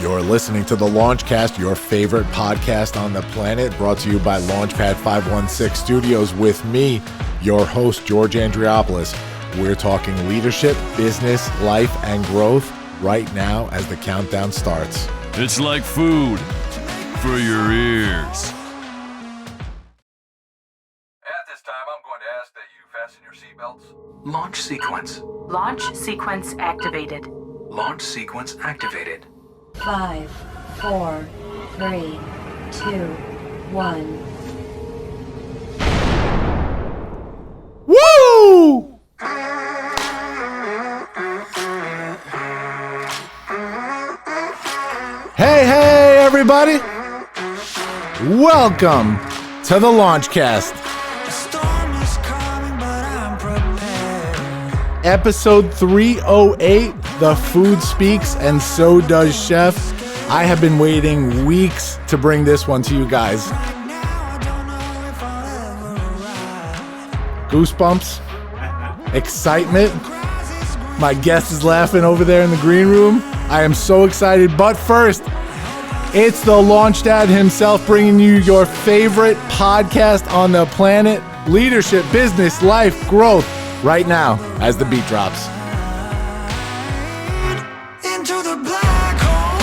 You're listening to the Launchcast, your favorite podcast on the planet, brought to you by Launchpad 516 Studios with me, your host, George Andriopoulos. We're talking leadership, business, life, and growth right now as the countdown starts. It's like food for your ears. At this time, I'm going to ask that you fasten your seatbelts. Launch sequence. Launch sequence activated. Launch sequence activated. 5, 4, 3, 2, 1. Woo! Hey, everybody. Welcome to the Launchcast. Episode 308, The Food Speaks and So Does Chef. I have been waiting weeks to bring this one to you guys. Goosebumps, excitement. My guest is laughing over there in the green room. I am so excited. But first, it's the Launch Dad himself bringing you your favorite podcast on the planet. Leadership, business, life, growth. Right now, as the beat drops. Into the black hole.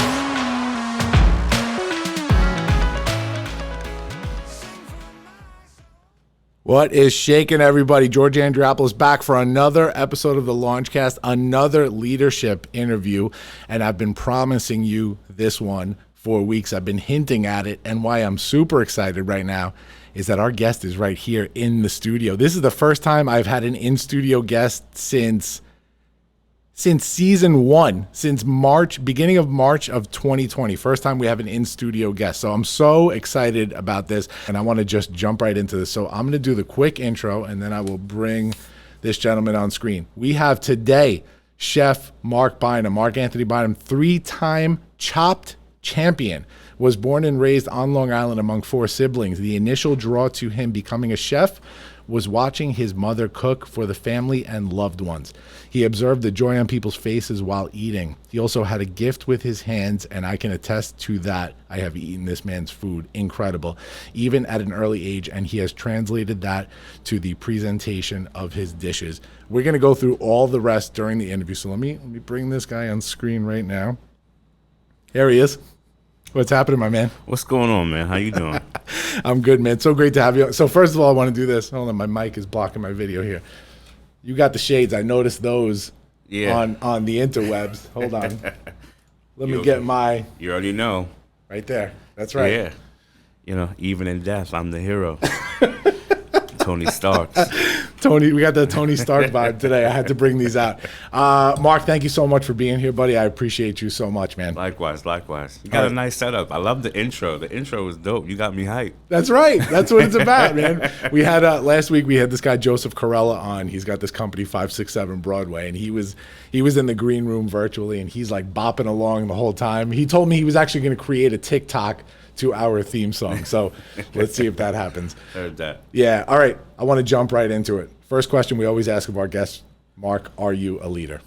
What is shaking, everybody? George Andriopoulos back for another episode of the Launchcast, another leadership interview, and I've been promising you this one for weeks. I've been hinting at it, and why I'm super excited right now is that our guest is right here in the studio. This is the first time I've had an in-studio guest since season one, since March, beginning of March of 2020. First time we have an in-studio guest. So I'm so excited about this, and I want to just jump right into this. So I'm going to do the quick intro, and then I will bring this gentleman on screen. We have today Chef Marc Bynum, Mark Anthony Bynum, 3-time Chopped champion. Was born and raised on Long Island among 4 siblings. The initial draw to him becoming a chef was watching his mother cook for the family and loved ones. He observed the joy on people's faces while eating. He also had a gift with his hands, and I can attest to that. I have eaten this man's food. Incredible. Even at an early age, and he has translated that to the presentation of his dishes. We're going to go through all the rest during the interview. So let me bring this guy on screen right now. There he is. What's happening, my man? What's going on, man? How you doing? I'm good, man. So great to have you. So first of all, I want to do this. Hold on, my mic is blocking my video here. You got the shades. I noticed those on the interwebs. Hold on. Let me get my... You already know. Right there. That's right. Yeah. You know, even in death, I'm the hero. Tony Stark. We got the Tony Stark vibe today. I had to bring these out. Mark, thank you so much for being here, buddy. I appreciate you so much, man. Likewise. You got a nice setup. I love the intro. The intro was dope. You got me hyped. That's right. That's what it's about, man. We had last week we had this guy Joseph Corella on. He's got this company 567 Broadway, and he was in the green room virtually, and he's like bopping along the whole time. He told me he was actually going to create a TikTok to our theme song. So let's see if that happens. Heard that. Yeah. All right. I want to jump right into it. First question we always ask of our guests, Mark, are you a leader?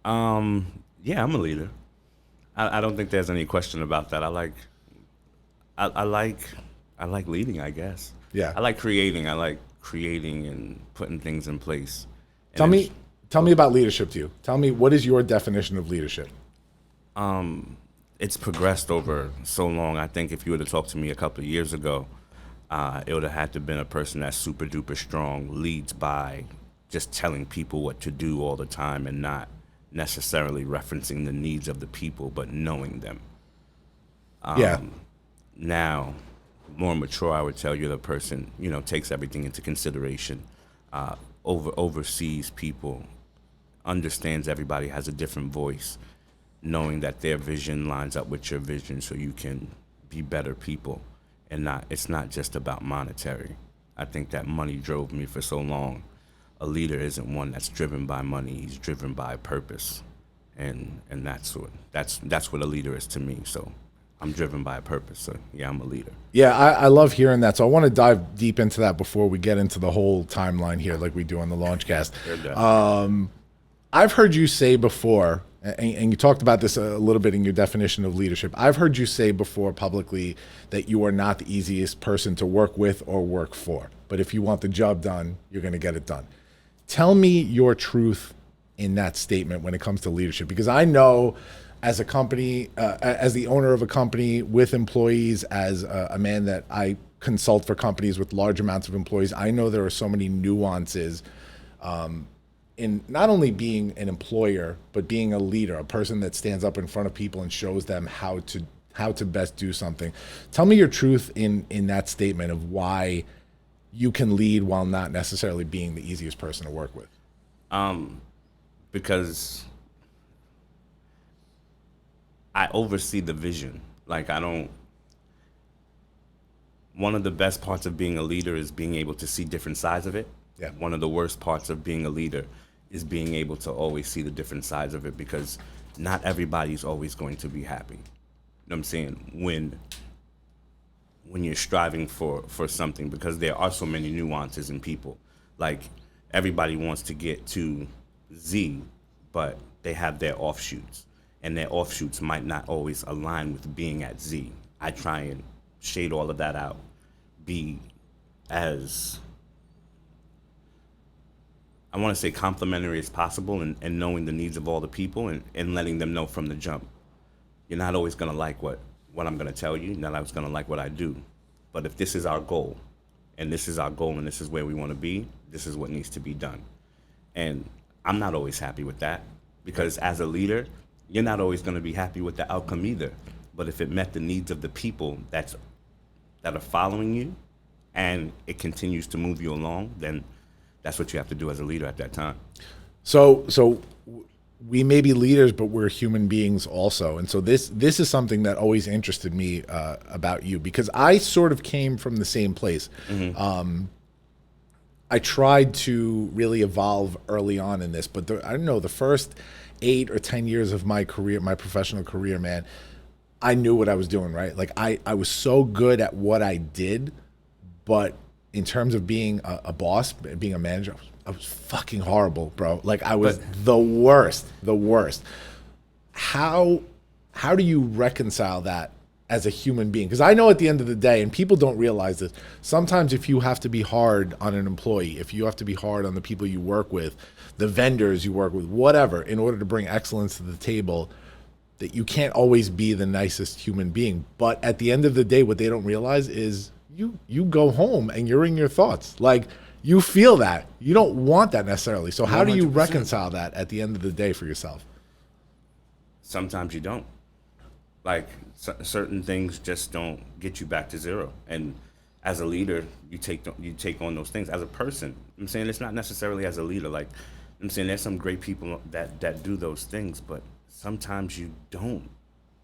Yeah, I'm a leader. I don't think there's any question about that. I like leading, I guess. Yeah. I like creating. And putting things in place. Tell me about leadership to you. Tell me, what is your definition of leadership? It's progressed over so long. I think if you were to talk to me a couple of years ago, it would have had to have been a person that's super duper strong, leads by just telling people what to do all the time and not necessarily referencing the needs of the people, but knowing them. Now, more mature, I would tell you the person, takes everything into consideration, oversees people, understands everybody has a different voice, knowing that their vision lines up with your vision so you can be better people. And it's not just about monetary. I think that money drove me for so long. A leader isn't one that's driven by money. He's driven by purpose. And that's what a leader is to me. So I'm driven by a purpose. So yeah, I'm a leader. Yeah, I love hearing that. So I want to dive deep into that before we get into the whole timeline here like we do on the Launchcast. I've heard you say before and you talked about this a little bit in your definition of leadership. I've heard you say before publicly that you are not the easiest person to work with or work for. But if you want the job done, you're going to get it done. Tell me your truth in that statement when it comes to leadership, because I know as a company, as the owner of a company with employees, as a man that I consult for companies with large amounts of employees, I know there are so many nuances in not only being an employer, but being a leader, a person that stands up in front of people and shows them how to best do something. Tell me your truth in that statement of why you can lead while not necessarily being the easiest person to work with. Because I oversee the vision. Like one of the best parts of being a leader is being able to see different sides of it. Yeah. One One of the worst parts of being a leader is being able to always see the different sides of it, because not everybody's always going to be happy. You know what I'm saying? When you're striving for something, because there are so many nuances in people. Like, everybody wants to get to Z, but they have their offshoots, and their offshoots might not always align with being at Z. I try and shade all of that out, be as, I want to say, complimentary as possible, and knowing the needs of all the people, and letting them know from the jump. You're not always going to like what I'm going to tell you. You're not always going to like what I do. But if this is our goal, and this is our goal, and this is where we want to be, this is what needs to be done. And I'm not always happy with that, because as a leader, you're not always going to be happy with the outcome either. But if it met the needs of the people that are following you, and it continues to move you along, then that's what you have to do as a leader at that time. So we may be leaders, but we're human beings also. And so this is something that always interested me about you, because I sort of came from the same place. Mm-hmm. I tried to really evolve early on in this, but I don't know, the first 8 or 10 years of my career, my professional career, man, I knew what I was doing, right? Like I was so good at what I did, but in terms of being a boss, being a manager, I was fucking horrible, bro. Like I was the worst. How do you reconcile that as a human being? Because I know at the end of the day, and people don't realize this, sometimes if you have to be hard on an employee, if you have to be hard on the people you work with, the vendors you work with, whatever, in order to bring excellence to the table, that you can't always be the nicest human being. But at the end of the day, what they don't realize is you go home and you're in your thoughts. Like, you feel that. You don't want that necessarily. So how do you 100%. reconcile that at the end of the day for yourself? Sometimes you don't. Like, certain things just don't get you back to zero. And as a leader, you take on those things. As a person, I'm saying it's not necessarily as a leader. Like, I'm saying there's some great people that do those things, but sometimes you don't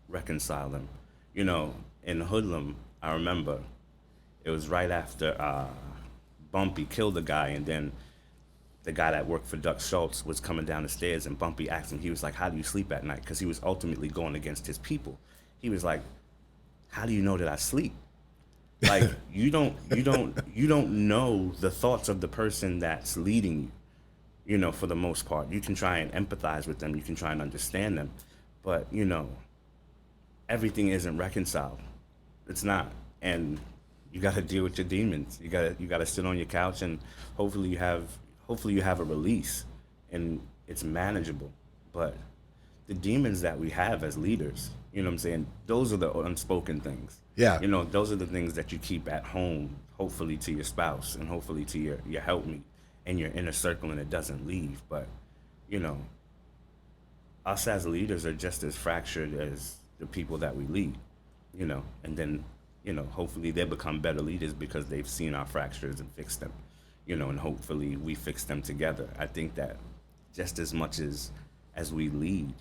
reconcile them. You know, in Hoodlum, I remember it was right after Bumpy killed a guy, and then the guy that worked for Duck Schultz was coming down the stairs, and Bumpy asked him, he was like, how do you sleep at night? Because he was ultimately going against his people. He was like, how do you know that I sleep? Like, you don't know the thoughts of the person that's leading you, you know, for the most part. You can try and empathize with them, you can try and understand them, but, you know, everything isn't reconciled. It's not. And you got to deal with your demons. You got to sit on your couch, and hopefully you have a release, and it's manageable. But the demons that we have as leaders, you know what I'm saying, those are the unspoken things. Yeah. You know, those are the things that you keep at home, hopefully to your spouse, and hopefully to your helpmeet and your inner circle, and it doesn't leave. But, you know, us as leaders are just as fractured as the people that we lead, you know, and then, you know, hopefully they become better leaders because they've seen our fractures and fixed them, you know, and hopefully we fix them together. I think that just as much as we lead,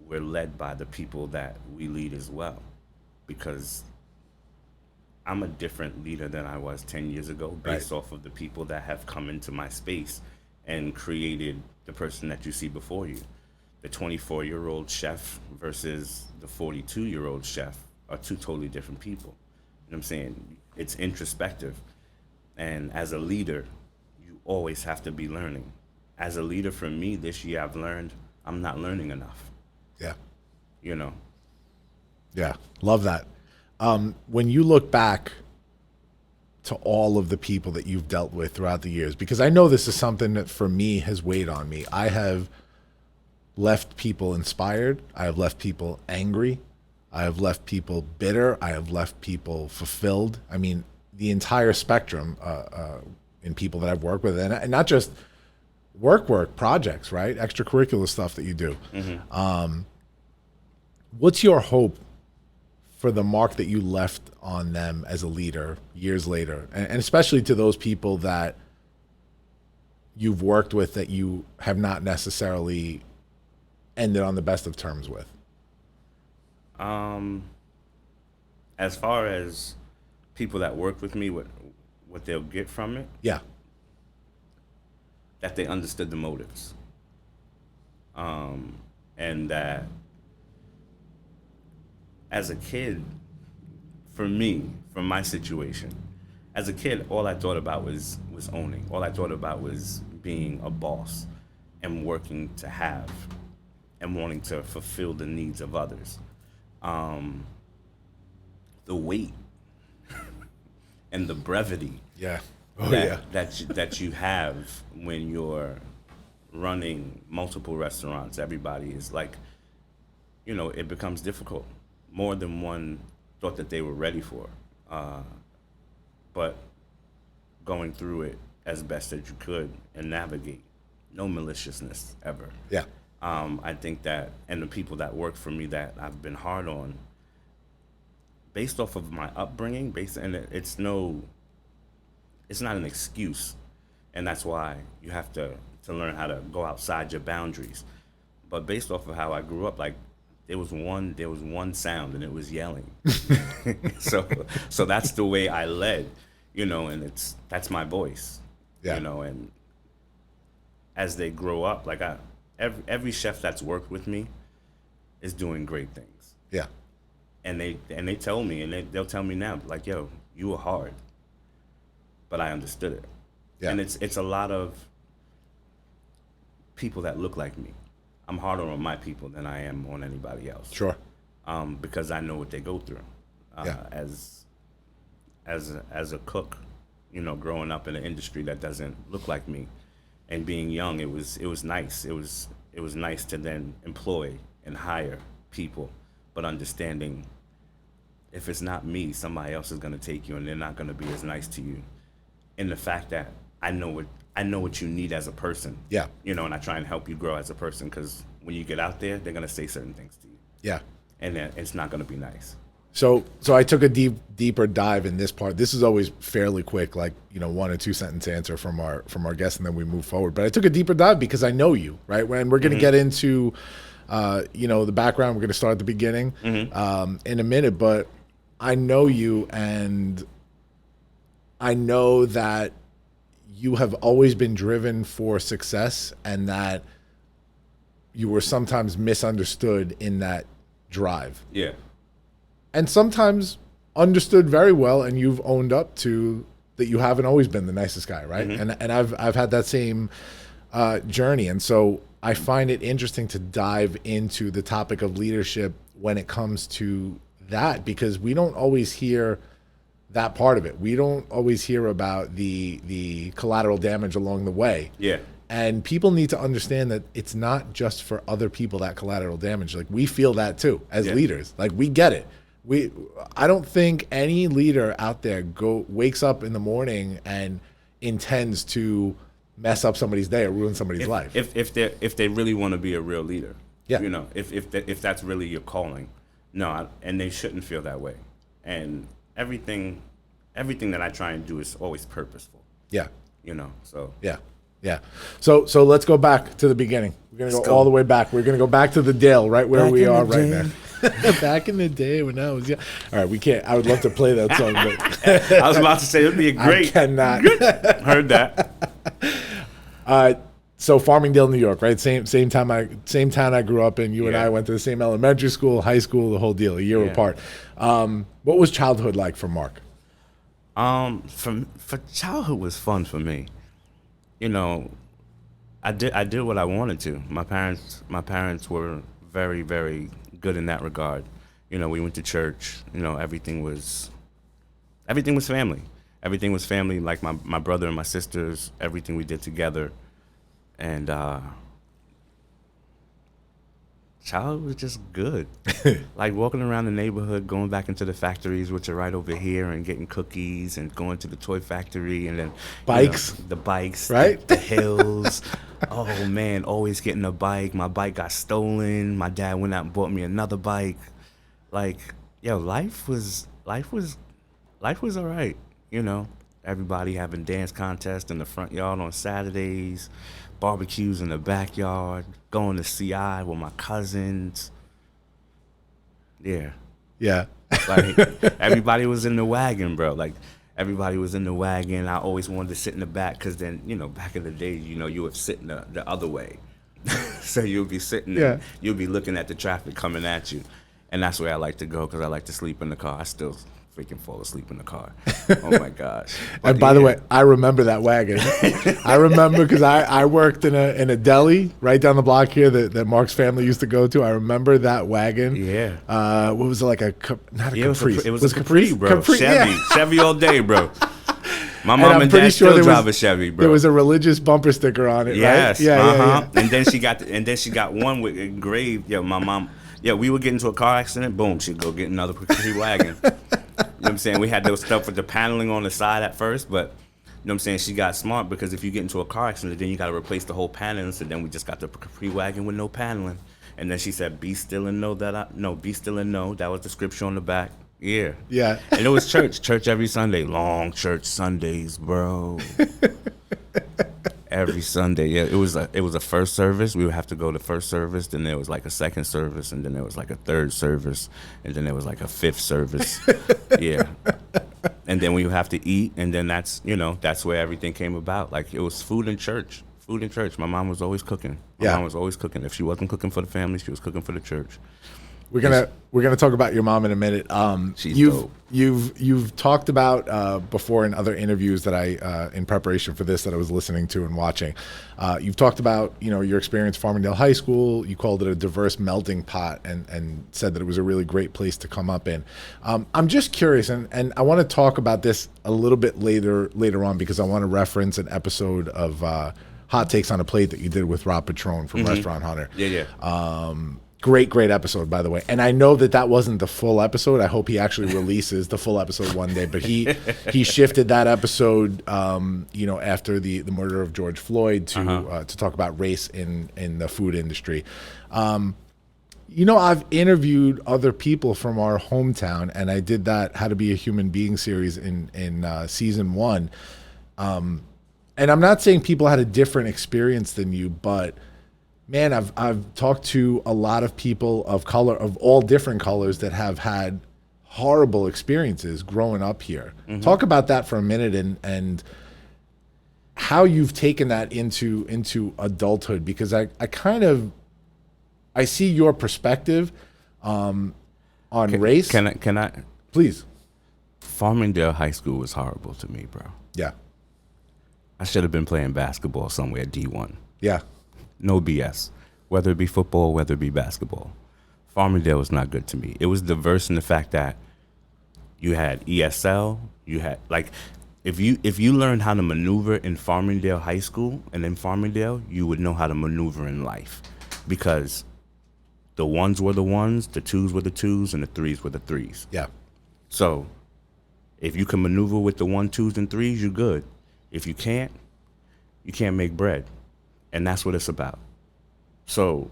we're led by the people that we lead as well, because I'm a different leader than I was 10 years ago based off of the people that have come into my space and created the person that you see before you. The 24-year-old chef versus the 42-year-old chef are two totally different people. You know what I'm saying? It's introspective. And as a leader, you always have to be learning. As a leader, for me, this year I've learned I'm not learning enough. Yeah. You know. Yeah. Love that. When you look back to all of the people that you've dealt with throughout the years, because I know this is something that for me has weighed on me. I have left people inspired. I have left people angry. I have left people bitter. I have left people fulfilled. I mean, the entire spectrum in people that I've worked with, and not just work projects, right? Extracurricular stuff that you do. What's your hope for the mark that you left on them as a leader years later, and especially to those people that you've worked with that you have not necessarily ended on the best of terms with? As far as people that work with me, what they'll get from it, Yeah. that they understood the motives, and that as a kid, for me, from my situation, as a kid, all I thought about was owning. All I thought about was being a boss and working to have and wanting to fulfill the needs of others. The weight and the brevity Yeah. Oh, yeah. that you have when you're running multiple restaurants. Everybody is like, it becomes difficult. More than one thought that they were ready for. But going through it as best as you could and navigate. No maliciousness ever. Yeah. I think that, and the people that work for me that I've been hard on, based off of my upbringing, and it's not an excuse, and that's why you have to learn how to go outside your boundaries. But based off of how I grew up, like there was one sound, and it was yelling. so that's the way I led, and that's my voice, Yeah. and as they grow up, like every chef that's worked with me is doing great things. Yeah. And they tell me, and they'll tell me now, like, yo, you were hard, but I understood it. Yeah. And it's a lot of people that look like me. I'm harder on my people than I am on anybody else. Sure. Because I know what they go through. Yeah. As a cook, growing up in an industry that doesn't look like me, and being young, it was nice. It was nice to then employ and hire people, but understanding if it's not me, somebody else is going to take you, and they're not going to be as nice to you. And the fact that I know what you need as a person. Yeah. And I try and help you grow as a person, because when you get out there, they're going to say certain things to you. Yeah. And then it's not going to be nice. So I took a deeper dive in this part. This is always fairly quick, like 1 or 2 sentence answer from our guest, and then we move forward. But I took a deeper dive because I know you, right? When we're going to get into the background, we're going to start at the beginning in a minute. But I know you, and I know that you have always been driven for success, and that you were sometimes misunderstood in that drive. Yeah. And sometimes understood very well, and you've owned up to that you haven't always been the nicest guy, right? And I've had that same journey. And so I find it interesting to dive into the topic of leadership when it comes to that, because we don't always hear that part of it. We don't always hear about the collateral damage along the way. Yeah. And people need to understand that it's not just for other people, that collateral damage. Like, we feel that too as leaders. Like, we get it. I don't think any leader out there wakes up in the morning and intends to mess up somebody's day or ruin somebody's life. If they really want to be a real leader. Yeah. If that's really your calling. No, and they shouldn't feel that way. And everything that I try and do is always purposeful. Yeah. So Yeah. So let's go back to the beginning. We're going to go all the way back. We're going to go back to the Dale, right where we are right now. Back in the day when I was young. All right, we can't. I would love to play that song, but I was about to say it would be a great. I cannot. Heard that. So Farmingdale, New York, right? Same town I grew up in. You and I went to the same elementary school, high school, the whole deal, a year apart. What was childhood like for Marc? For childhood was fun for me. I did what I wanted to. My parents were very, very good in that regard. You know, we went to church. You know, everything was family. Everything was family. Like my brother and my sisters, everything we did together, and childhood was just good. Like walking around the neighborhood, going back into the factories, which are right over here, and getting cookies, and going to the toy factory, and then Bikes. the bikes, Right? the hills. Oh man, always getting a bike. My bike got stolen. My dad went out and bought me another bike. Like, yo, life was all right. You know, everybody having dance contests in the front yard on Saturdays, barbecues in the backyard, going to CI with my cousins. Yeah. Yeah. Like, everybody was in the wagon, bro. Like, everybody was in the wagon. I always wanted to sit in the back because then, you know, back in the day, you know, you would sit in the other way. So you'll be sitting there, you'll be looking at the traffic coming at you. And that's where I like to go because I like to sleep in the car. I still freaking fall asleep in the car. Oh, my gosh. But And by the way, I remember that wagon. I remember because I worked in a deli right down the block here that Mark's family used to go to. I remember that wagon. Yeah. What was it, like not a Yeah, Caprice? it was a Capri, bro. Capri, Chevy. yeah. Chevy all day, bro. My And mom I'm and pretty dad sure still there drive was- a Chevy, bro. There was a religious bumper sticker on it, Yes. right? Yeah. And then she got one with engraved. Yeah, my mom. Yeah, we would get into a car accident. Boom, she'd go get another Capri wagon. You know what I'm saying? We had those stuff with the paneling on the side at first, but you know what I'm saying? She got smart because if you get into a car accident, then you got to replace the whole paneling. So then we just got the Capri wagon with no paneling. And then she said, "Be still and know that be still and know." That was the scripture on the back. Yeah. Yeah. And it was church every Sunday. Long church Sundays, bro. Every Sunday, yeah. It was a first service. We would have to go to first service. Then there was like a second service, and then there was like a third service, and then there was like a fifth service. Yeah. And then we would have to eat, and then that's where everything came about. Like it was food in church. Food in church. My mom was always cooking. My mom was always cooking. If she wasn't cooking for the family, she was cooking for the church. We're gonna talk about your mom in a minute. She's dope. You've talked about before in other interviews that I in preparation for this that I was listening to and watching. You've talked about your experience Farmingdale High School. You called it a diverse melting pot and said that it was a really great place to come up in. I'm just curious, and I want to talk about this a little bit later on because I want to reference an episode of Hot Takes on a Plate that you did with Rob Patron from Restaurant Hunter. Yeah. Great episode, by the way. And I know that wasn't the full episode. I hope he actually releases the full episode one day. But he shifted that episode, after the murder of George Floyd to talk about race in the food industry. I've interviewed other people from our hometown, and I did that How to Be a Human Being series in season 1. And I'm not saying people had a different experience than you, but man, I've talked to a lot of people of color, of all different colors, that have had horrible experiences growing up here. Mm-hmm. Talk about that for a minute and how you've taken that into adulthood, because I see your perspective on race. Can I? Please. Farmingdale High School was horrible to me, bro. Yeah. I should have been playing basketball somewhere at D1. Yeah. No BS. Whether it be football, whether it be basketball. Farmingdale was not good to me. It was diverse in the fact that you had ESL, you had if you learned how to maneuver in Farmingdale High School and in Farmingdale, you would know how to maneuver in life. Because the ones were the ones, the twos were the twos, and the threes were the threes. Yeah. So if you can maneuver with the 1, 2s, and 3s, you're good. If you can't make bread. And that's what it's about. So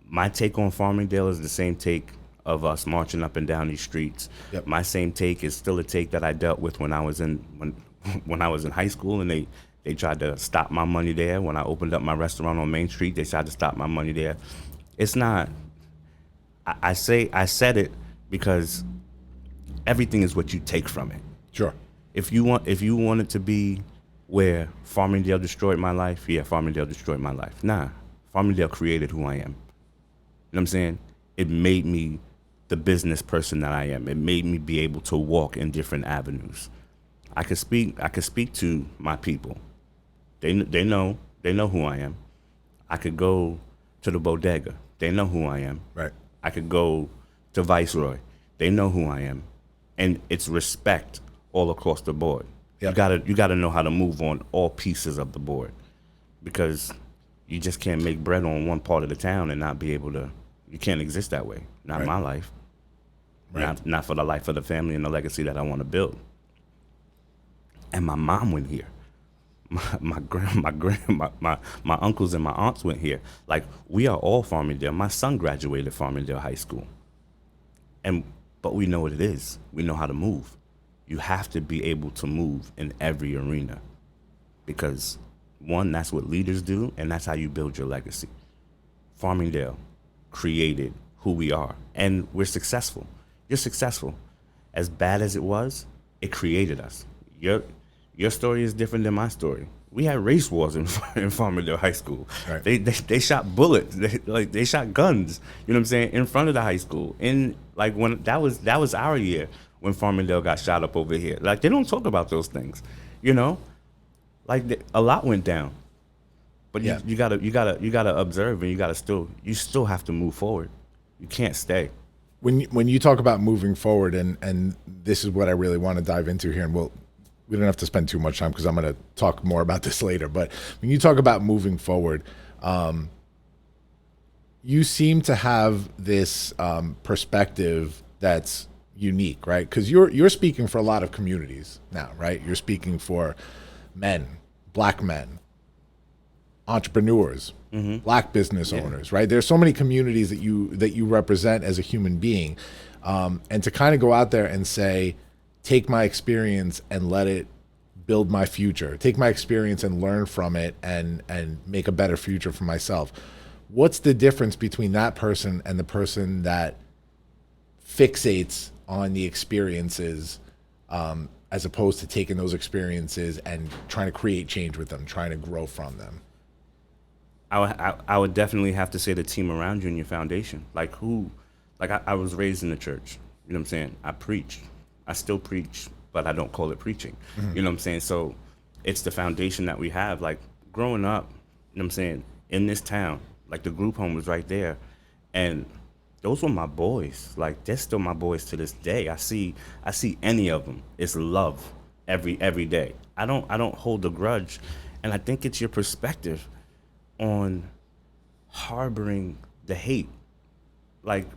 my take on Farmingdale is the same take of us marching up and down these streets. Yep. My same take is still a take that I dealt with when I was in high school, and they tried to stop my money there. When I opened up my restaurant on Main Street, they tried to stop my money there. It's not. I said it because everything is what you take from it. Sure. If you want it to be where Farmingdale destroyed my life, yeah, Farmingdale destroyed my life. Nah, Farmingdale created who I am. You know what I'm saying? It made me the business person that I am. It made me be able to walk in different avenues. I could speak to my people. They know They know who I am. I could go to the bodega. They know who I am. Right. I could go to Viceroy. They know who I am. And it's respect all across the board. Yep. You gotta know how to move on all pieces of the board, because you just can't make bread on one part of the town and not be able to. You can't exist that way. Not Right. my life. Right. Not for the life of the family and the legacy that I want to build. And my mom went here. My uncles and my aunts went here. Like, we are all Farmingdale. My son graduated Farmingdale High School. But we know what it is. We know how to move. You have to be able to move in every arena, because one, that's what leaders do, and that's how you build your legacy. Farmingdale created who we are, and we're successful. You're successful. As bad as it was, it created us. Your story is different than my story. We had race wars in Farmingdale High School. Right. They shot bullets. They shot guns. You know what I'm saying? In front of the high school. When that was our year when Farmingdale got shot up over here. Like, they don't talk about those things. You know, like a lot went down. But Yeah. you gotta observe, and you still have to move forward. You can't stay. When you talk about moving forward, and this is what I really want to dive into here, and we don't have to spend too much time because I'm going to talk more about this later. But when you talk about moving forward, you seem to have this perspective that's unique, right? Because you're speaking for a lot of communities now, right? You're speaking for men, Black men, entrepreneurs, Black business owners, right? There's so many communities that you represent as a human being, and to kind of go out there and say, take my experience and let it build my future. Take my experience and learn from it and make a better future for myself. What's the difference between that person and the person that fixates on the experiences, as opposed to taking those experiences and trying to create change with them, trying to grow from them? I would definitely have to say the team around you and your foundation. I was raised in the church. You know what I'm saying? I preach. I still preach, but I don't call it preaching. You know what I'm saying? So it's the foundation that we have. Like, growing up, you know what I'm saying, in this town, like, the group home was right there. And those were my boys. Like, they're still my boys to this day. I see any of them. It's love every day. I don't hold a grudge. And I think it's your perspective on harboring the hate. Like,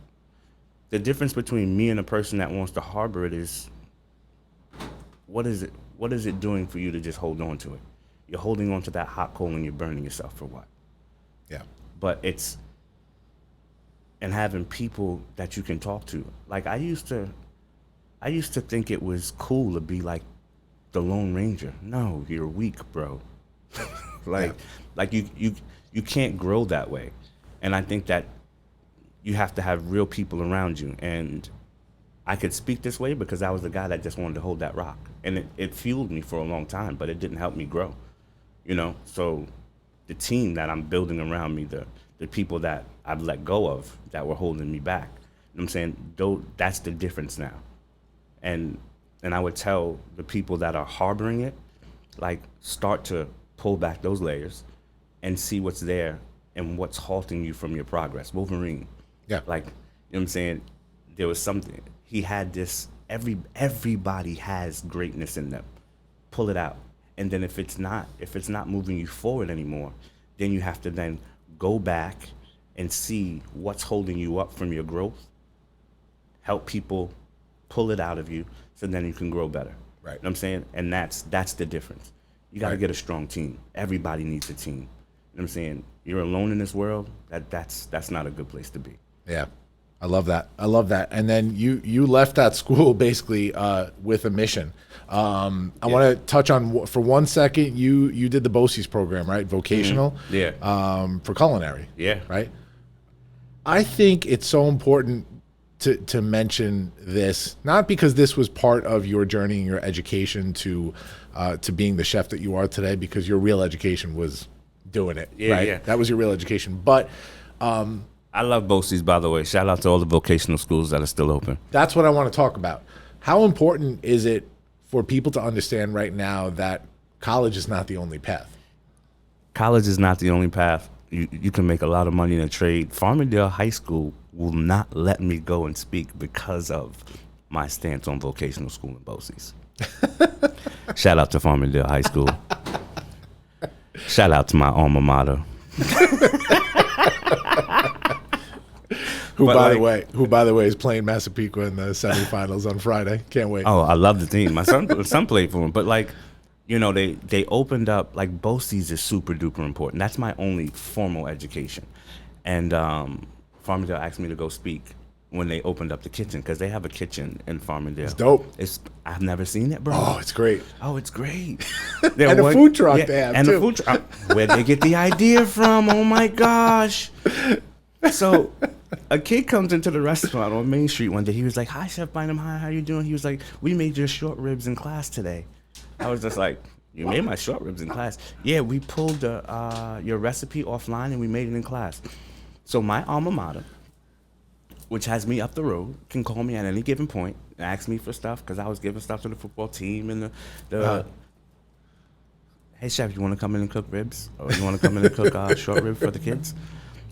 the difference between me and a person that wants to harbor it is, what is it doing for you to just hold on to it? You're holding on to that hot coal and you're burning yourself for what? Yeah. But and having people that you can talk to. Like, I used to think it was cool to be like the Lone Ranger. No, you're weak, bro. Like you can't grow that way. And I think that you have to have real people around you. And I could speak this way because I was the guy that just wanted to hold that rock. And it fueled me for a long time, but it didn't help me grow. You know? So the team that I'm building around me, the people that I've let go of that were holding me back, you know what I'm saying? That's the difference now. And I would tell the people that are harboring it, like, start to pull back those layers and see what's there and what's halting you from your progress. Wolverine. Yeah. Like, you know what I'm saying? There was something. He had this, everybody has greatness in them. Pull it out. And then if it's not moving you forward anymore, then you have to then go back and see what's holding you up from your growth. Help people pull it out of you so then you can grow better. Right. You know what I'm saying? And that's the difference. You got to get a strong team. Everybody needs a team. You know what I'm saying? You're alone in this world. That's not a good place to be. Yeah. I love that. And then you left that school basically with a mission. I want to touch on, for 1 second, you did the BOCES program, right? Vocational. Mm-hmm. Yeah. For culinary. Yeah. Right. I think it's so important to mention this, not because this was part of your journey and your education to being the chef that you are today, because your real education was doing it. Yeah, right. yeah. That was your real education. But I love BOCES, by the way. Shout out to all the vocational schools that are still open. that's what I want to talk about. How important is it for people to understand right now that college is not the only path? college is not the only path. You can make a lot of money in a trade. Farmingdale High School will not let me go and speak because of my stance on vocational school in BOCES. Shout out to Farmingdale High School. Shout out to my alma mater. Who, by the way, is playing Massapequa in the semifinals on Friday. Can't wait. Oh, I love the team. My son played for him. But, like, you know, they opened up, like, BOCES is super duper important. That's my only formal education. And Farmingdale asked me to go speak when they opened up the kitchen, because they have a kitchen in Farmingdale. It's dope. I've never seen it, bro. Oh, it's great. Oh, it's great. And a food truck they have, and too. a food truck. Where'd they get the idea from? Oh, my gosh. So a kid comes into the restaurant on Main Street one day. He was like, "Hi, Chef Bynum. Hi, how you doing?" He was like, "We made your short ribs in class today." I was just like, "You made my short ribs in class?" "Yeah, we pulled your recipe offline and we made it in class." So my alma mater, which has me up the road, can call me at any given point and ask me for stuff, because I was giving stuff to the football team and the "Hey, Chef, you want to come in and cook ribs? Or you want to come in and cook short rib for the kids?"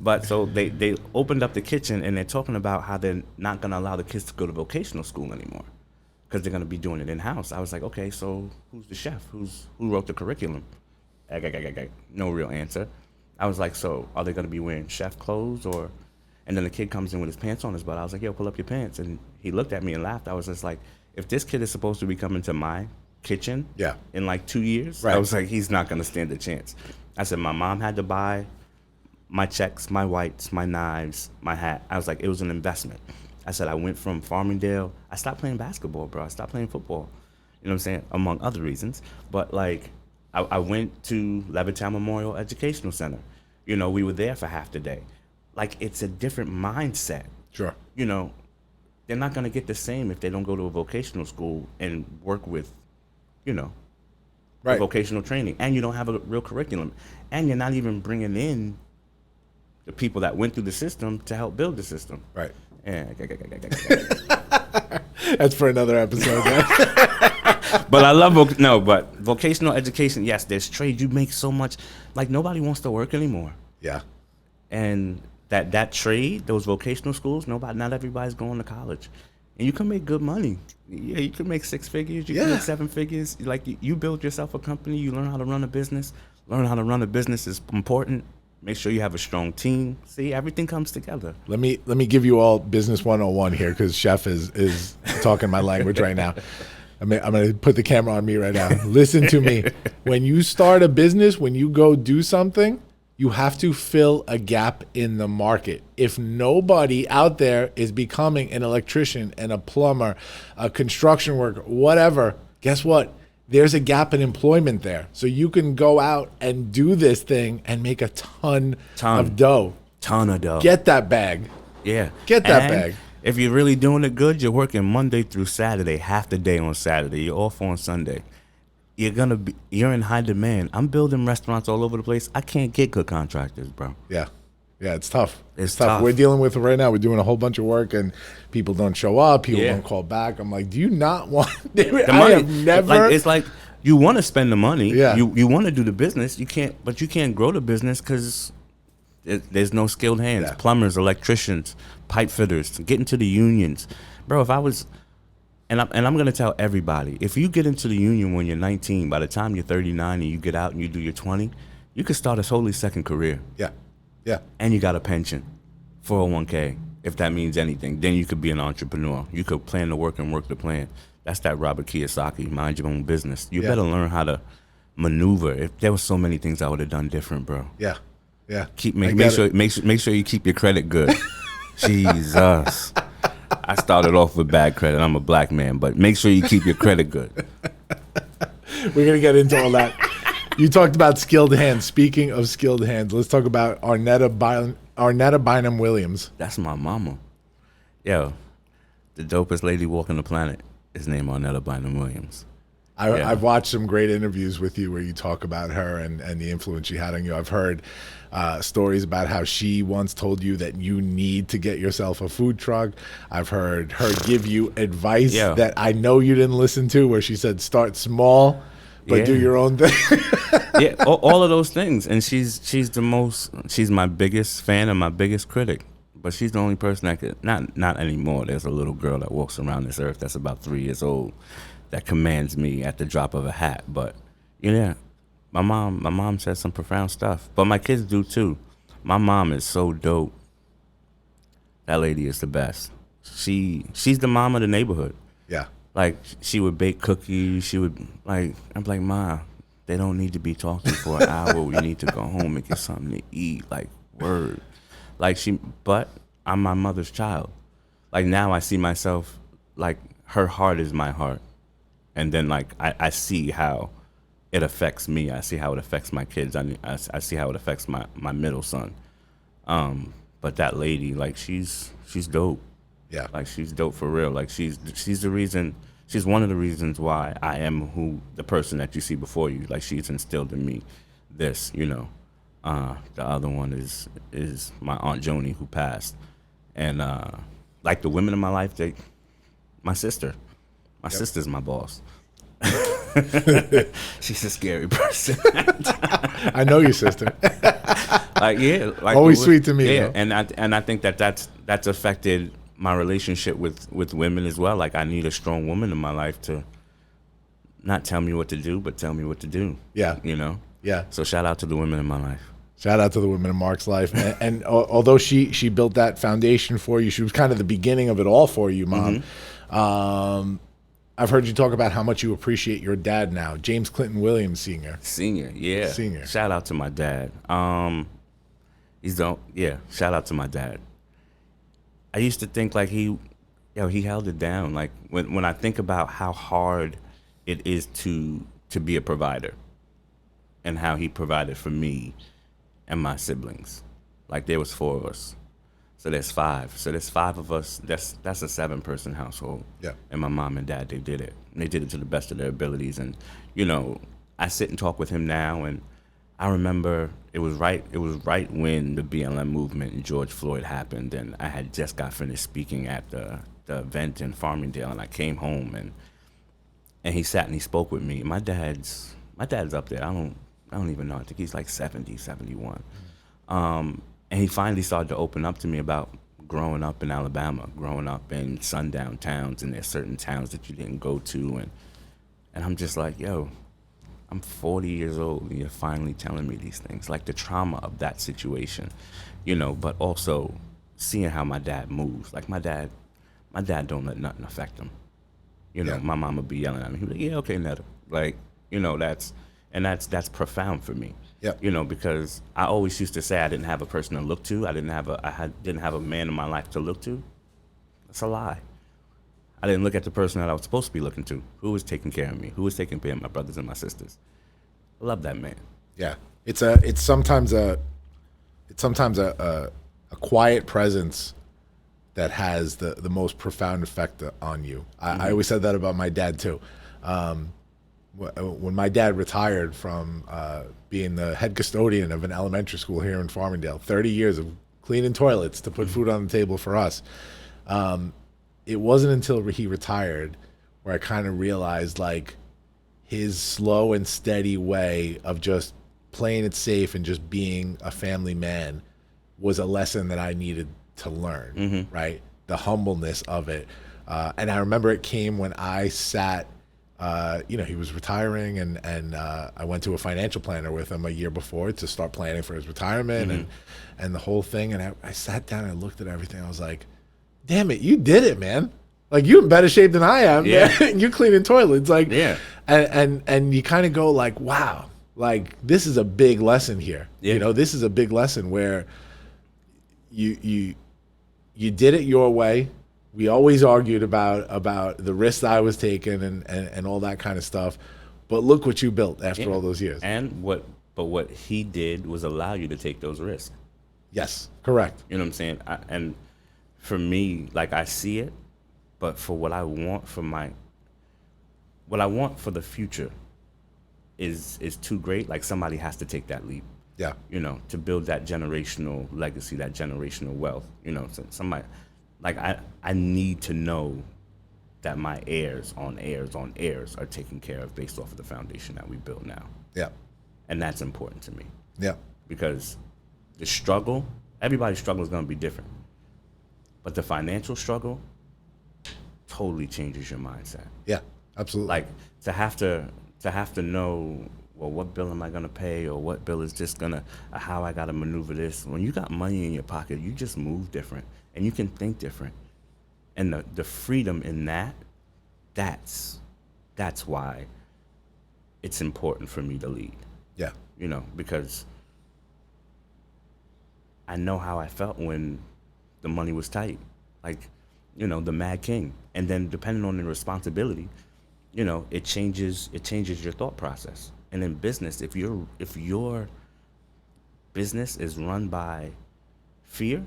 But so they opened up the kitchen, and they're talking about how they're not going to allow the kids to go to vocational school anymore because they're going to be doing it in-house. I was like, okay, so who's the chef? Who wrote the curriculum? No real answer. I was like, so are they going to be wearing chef clothes or? And then the kid comes in with his pants on his butt. I was like, yo, pull up your pants. And he looked at me and laughed. I was just like, if this kid is supposed to be coming to my kitchen in like 2 years, I was like, he's not going to stand a chance. I said, my mom had to buy my checks, my whites, my knives, my hat. I was like, it was an investment. I said, I went from Farmingdale. I stopped playing basketball, bro. I stopped playing football. You know what I'm saying? Among other reasons. But, like, I went to Levittown Memorial Educational Center. You know, we were there for half the day. Like, it's a different mindset. Sure. You know, they're not going to get the same if they don't go to a vocational school and work with, you know, vocational training. And you don't have a real curriculum. And you're not even bringing in the people that went through the system to help build the system. Right. Yeah. That's for another episode. But I love but vocational education. Yes, there's trade. You make so much. Like, nobody wants to work anymore. Yeah. And that trade, those vocational schools, not everybody's going to college, and you can make good money. Yeah, you can make 6 figures. You can make 7 figures. Like, you build yourself a company. You learn how to run a business. Learn how to run a business is important. Make sure you have a strong team. See, everything comes together. Let me give you all business 101 here, because Chef is talking my language right now. I'm going to put the camera on me right now. Listen to me. When you start a business, when you go do something, you have to fill a gap in the market. If nobody out there is becoming an electrician and a plumber, a construction worker, whatever, guess what? There's a gap in employment there. So you can go out and do this thing and make a ton of dough. Ton of dough. Get that bag. Yeah. Get that bag. If you're really doing it good, you're working Monday through Saturday, half the day on Saturday. You're off on Sunday. You're in high demand. I'm building restaurants all over the place. I can't get good contractors, bro. Yeah. Yeah, it's tough. It's tough. We're dealing with it right now. We're doing a whole bunch of work, and people don't show up. People don't call back. I'm like, do you not want the money? I have never. It's like you want to spend the money. Yeah. You want to do the business. You can't grow the business because there's no skilled hands. Yeah. Plumbers, electricians, pipe fitters, get into the unions, bro. If I was, and I'm gonna tell everybody, if you get into the union when you're 19, by the time you're 39 and you get out and you do your 20, you could start a totally second career. Yeah. Yeah. And you got a pension, 401k, if that means anything. Then you could be an entrepreneur. You could plan to work and work the plan. That's that Robert Kiyosaki, mind your own business. You better learn how to maneuver. If there was so many things I would have done different, bro. Yeah. Yeah. Make sure you keep your credit good. Jesus. I started off with bad credit. I'm a black man, but make sure you keep your credit good. We're gonna get into all that. You talked about skilled hands. Speaking of skilled hands, let's talk about Arnetta Bynum Williams. That's my mama. Yo, the dopest lady walking the planet is named Arnetta Bynum Williams. I've watched some great interviews with you where you talk about her and the influence she had on you. I've heard stories about how she once told you that you need to get yourself a food truck. I've heard her give you advice that I know you didn't listen to, where she said start small, but do your own thing. Yeah, all of those things. And she's my biggest fan and my biggest critic. But she's the only person that could, not anymore. There's a little girl that walks around this earth that's about 3 years old that commands me at the drop of a hat. But yeah, my mom says some profound stuff. But my kids do too. My mom is so dope. That lady is the best. She's the mom of the neighborhood. Yeah. Like, she would bake cookies. She would, like, I'm like, Ma, they don't need to be talking for an hour. We need to go home and get something to eat. Like, word. Like, but I'm my mother's child. Like, now I see myself, like, her heart is my heart. And then, like, I see how it affects me. I see how it affects my kids. I see how it affects my middle son. But that lady, like, she's dope. Yeah. Like, she's dope for real. Like, she's the reason, she's one of the reasons why I am the person that you see before you. Like, she's instilled in me this, you know. The other one is my Aunt Joni, who passed. And, like, the women in my life, my sister. My sister's my boss. She's a scary person. I know your sister. Like, yeah. Like, always sweet to me. Yeah, though. and I think that's affected my relationship with women as well. Like, I need a strong woman in my life to not tell me what to do, but tell me what to do. Yeah. You know? Yeah. So shout out to the women in my life. Shout out to the women in Marc's life. And although she built that foundation for you, she was kind of the beginning of it all for you, Mom. Mm-hmm. I've heard you talk about how much you appreciate your dad now, James Clinton Williams Sr. Senior, yeah. Senior. Shout out to my dad. Shout out to my dad. I used to think like he held it down. Like when I think about how hard it is to be a provider and how he provided for me and my siblings. Like, there was 4 of us. So there's 5. So there's 5 of us. That's a 7-person household. Yeah. And my mom and dad, they did it. And they did it to the best of their abilities. And, you know, I sit and talk with him now, and I remember it was right when the BLM movement and George Floyd happened, and I had just got finished speaking at the event in Farmingdale, and I came home and he sat and he spoke with me. My dad's up there. I don't even know. I think he's like 70, 71. And he finally started to open up to me about growing up in Alabama, growing up in sundown towns, and there's certain towns that you didn't go to. And I'm just like, yo, I'm 40 years old, and you're finally telling me these things. Like, the trauma of that situation, you know, but also seeing how my dad moves. Like, my dad don't let nothing affect him. You know, my mom would be yelling at me. He'd be like, yeah, okay, Netta. Like, you know, that's profound for me. Yep. You know, because I always used to say I didn't have a person to look to. I didn't have a man in my life to look to. That's a lie. I didn't look at the person that I was supposed to be looking to. Who was taking care of me? Who was taking care of my brothers and my sisters? I love that man. Yeah. It's sometimes a quiet presence that has the most profound effect on you. I always said that about my dad too. When my dad retired from being the head custodian of an elementary school here in Farmingdale, 30 years of cleaning toilets to put food on the table for us, it wasn't until he retired where I kind of realized, like, his slow and steady way of just playing it safe and just being a family man was a lesson that I needed to learn, right? The humbleness of it. And I remember it came when I sat, he was retiring, and I went to a financial planner with him a year before to start planning for his retirement and the whole thing. And I sat down and I looked at everything. I was like, damn it, you did it, man. Like, you're in better shape than I am. Yeah. Man. You're cleaning toilets. Like, yeah. And you kind of go like, wow, like, this is a big lesson here. Yeah. You know, this is a big lesson where you did it your way. We always argued about the risks I was taking and all that kind of stuff. But look what you built after all those years. And what he did was allow you to take those risks. Yes, correct. You know what I'm saying? And for me, like, I see it, but for what I want for the future is too great. Like, somebody has to take that leap. Yeah. You know, to build that generational legacy, that generational wealth. You know, somebody. Like, I need to know that my heirs on heirs are taken care of based off of the foundation that we built now. Yeah. And that's important to me. Yeah. Because the struggle, everybody's struggle is going to be different. But the financial struggle totally changes your mindset. Yeah, absolutely. Like to have to know, well, what bill am I going to pay, or what bill is just going to, how I got to maneuver this. When you got money in your pocket, you just move different and you can think different. And the freedom in that's why it's important for me to lead. Yeah. You know, because I know how I felt when the money was tight, like, you know, the Mad King. And then depending on the responsibility, you know, it changes your thought process. And in business, if your business is run by fear,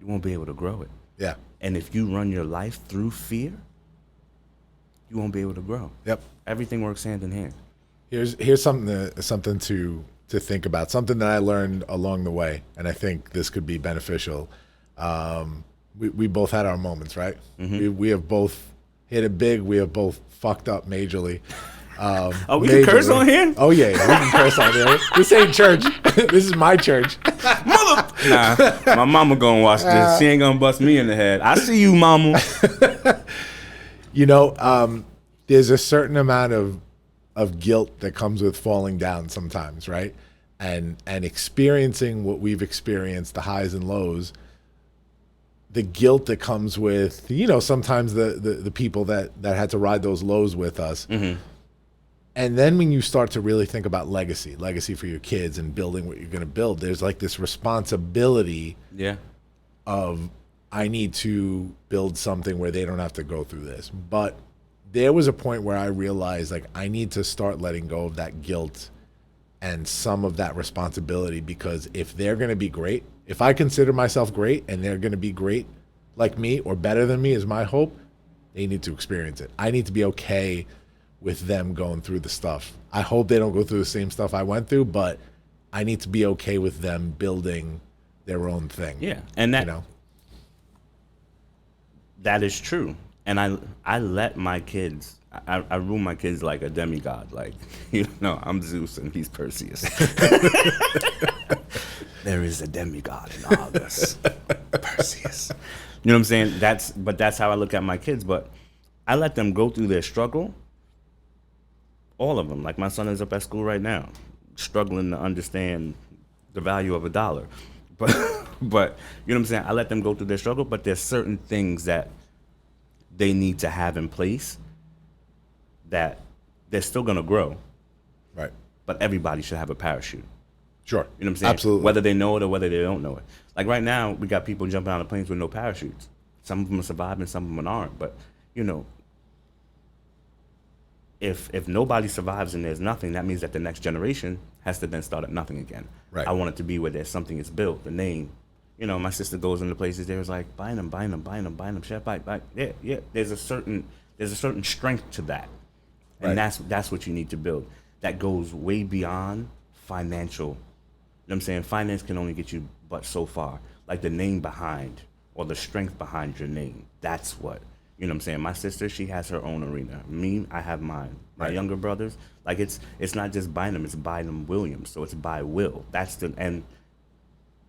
you won't be able to grow it. Yeah. And if you run your life through fear, you won't be able to grow. Yep. Everything works hand in hand. Here's something to think about, something that I learned along the way, and I think this could be beneficial. We both had our moments, right? Mm-hmm. We have both hit it big. We have both fucked up majorly. Oh, we can curse on here? Oh, yeah, we can curse on here. This ain't church. This is my church. Nah, my mama gonna watch this. She ain't gonna bust me in the head. I see you, mama. You know, there's a certain amount of guilt that comes with falling down sometimes, right? And experiencing what we've experienced, the highs and lows, the guilt that comes with, you know, sometimes the people that had to ride those lows with us. Mm-hmm. And then when you start to really think about legacy for your kids and building what you're going to build, there's like this responsibility of, I need to build something where they don't have to go through this. But there was a point where I realized, like, I need to start letting go of that guilt and some of that responsibility, because if they're going to be great, if I consider myself great and they're going to be great like me or better than me is my hope, they need to experience it. I need to be okay with them going through the stuff. I hope they don't go through the same stuff I went through, but I need to be okay with them building their own thing. Yeah, and that, you know, that is true. And I let my kids, I rule my kids like a demigod. Like, you know, I'm Zeus and he's Perseus. There is a demigod in all this. Perseus. You know what I'm saying? That's how I look at my kids. But I let them go through their struggle. All of them. Like, my son is up at school right now, struggling to understand the value of $1. But you know what I'm saying? I let them go through their struggle, but there's certain things that they need to have in place that they're still going to grow. Right. But everybody should have a parachute. Sure. You know what I'm saying? Absolutely. Whether they know it or whether they don't know it. Like right now, we got people jumping out of planes with no parachutes. Some of them are surviving, some of them aren't. But, you know, if nobody survives and there's nothing, that means that the next generation has to then start at nothing again. Right. I want it to be where there's something is built, the name. You know, my sister goes into places, there's like, bynum, chef, buy. Yeah. There's a certain strength to that. And that's what you need to build. That goes way beyond financial. You know what I'm saying? Finance can only get you but so far. Like the name behind or the strength behind your name. That's what. You know what I'm saying? My sister, she has her own arena. Me, I have mine. My younger brothers, like it's not just Bynum, it's Bynum Williams. So it's by will. That's the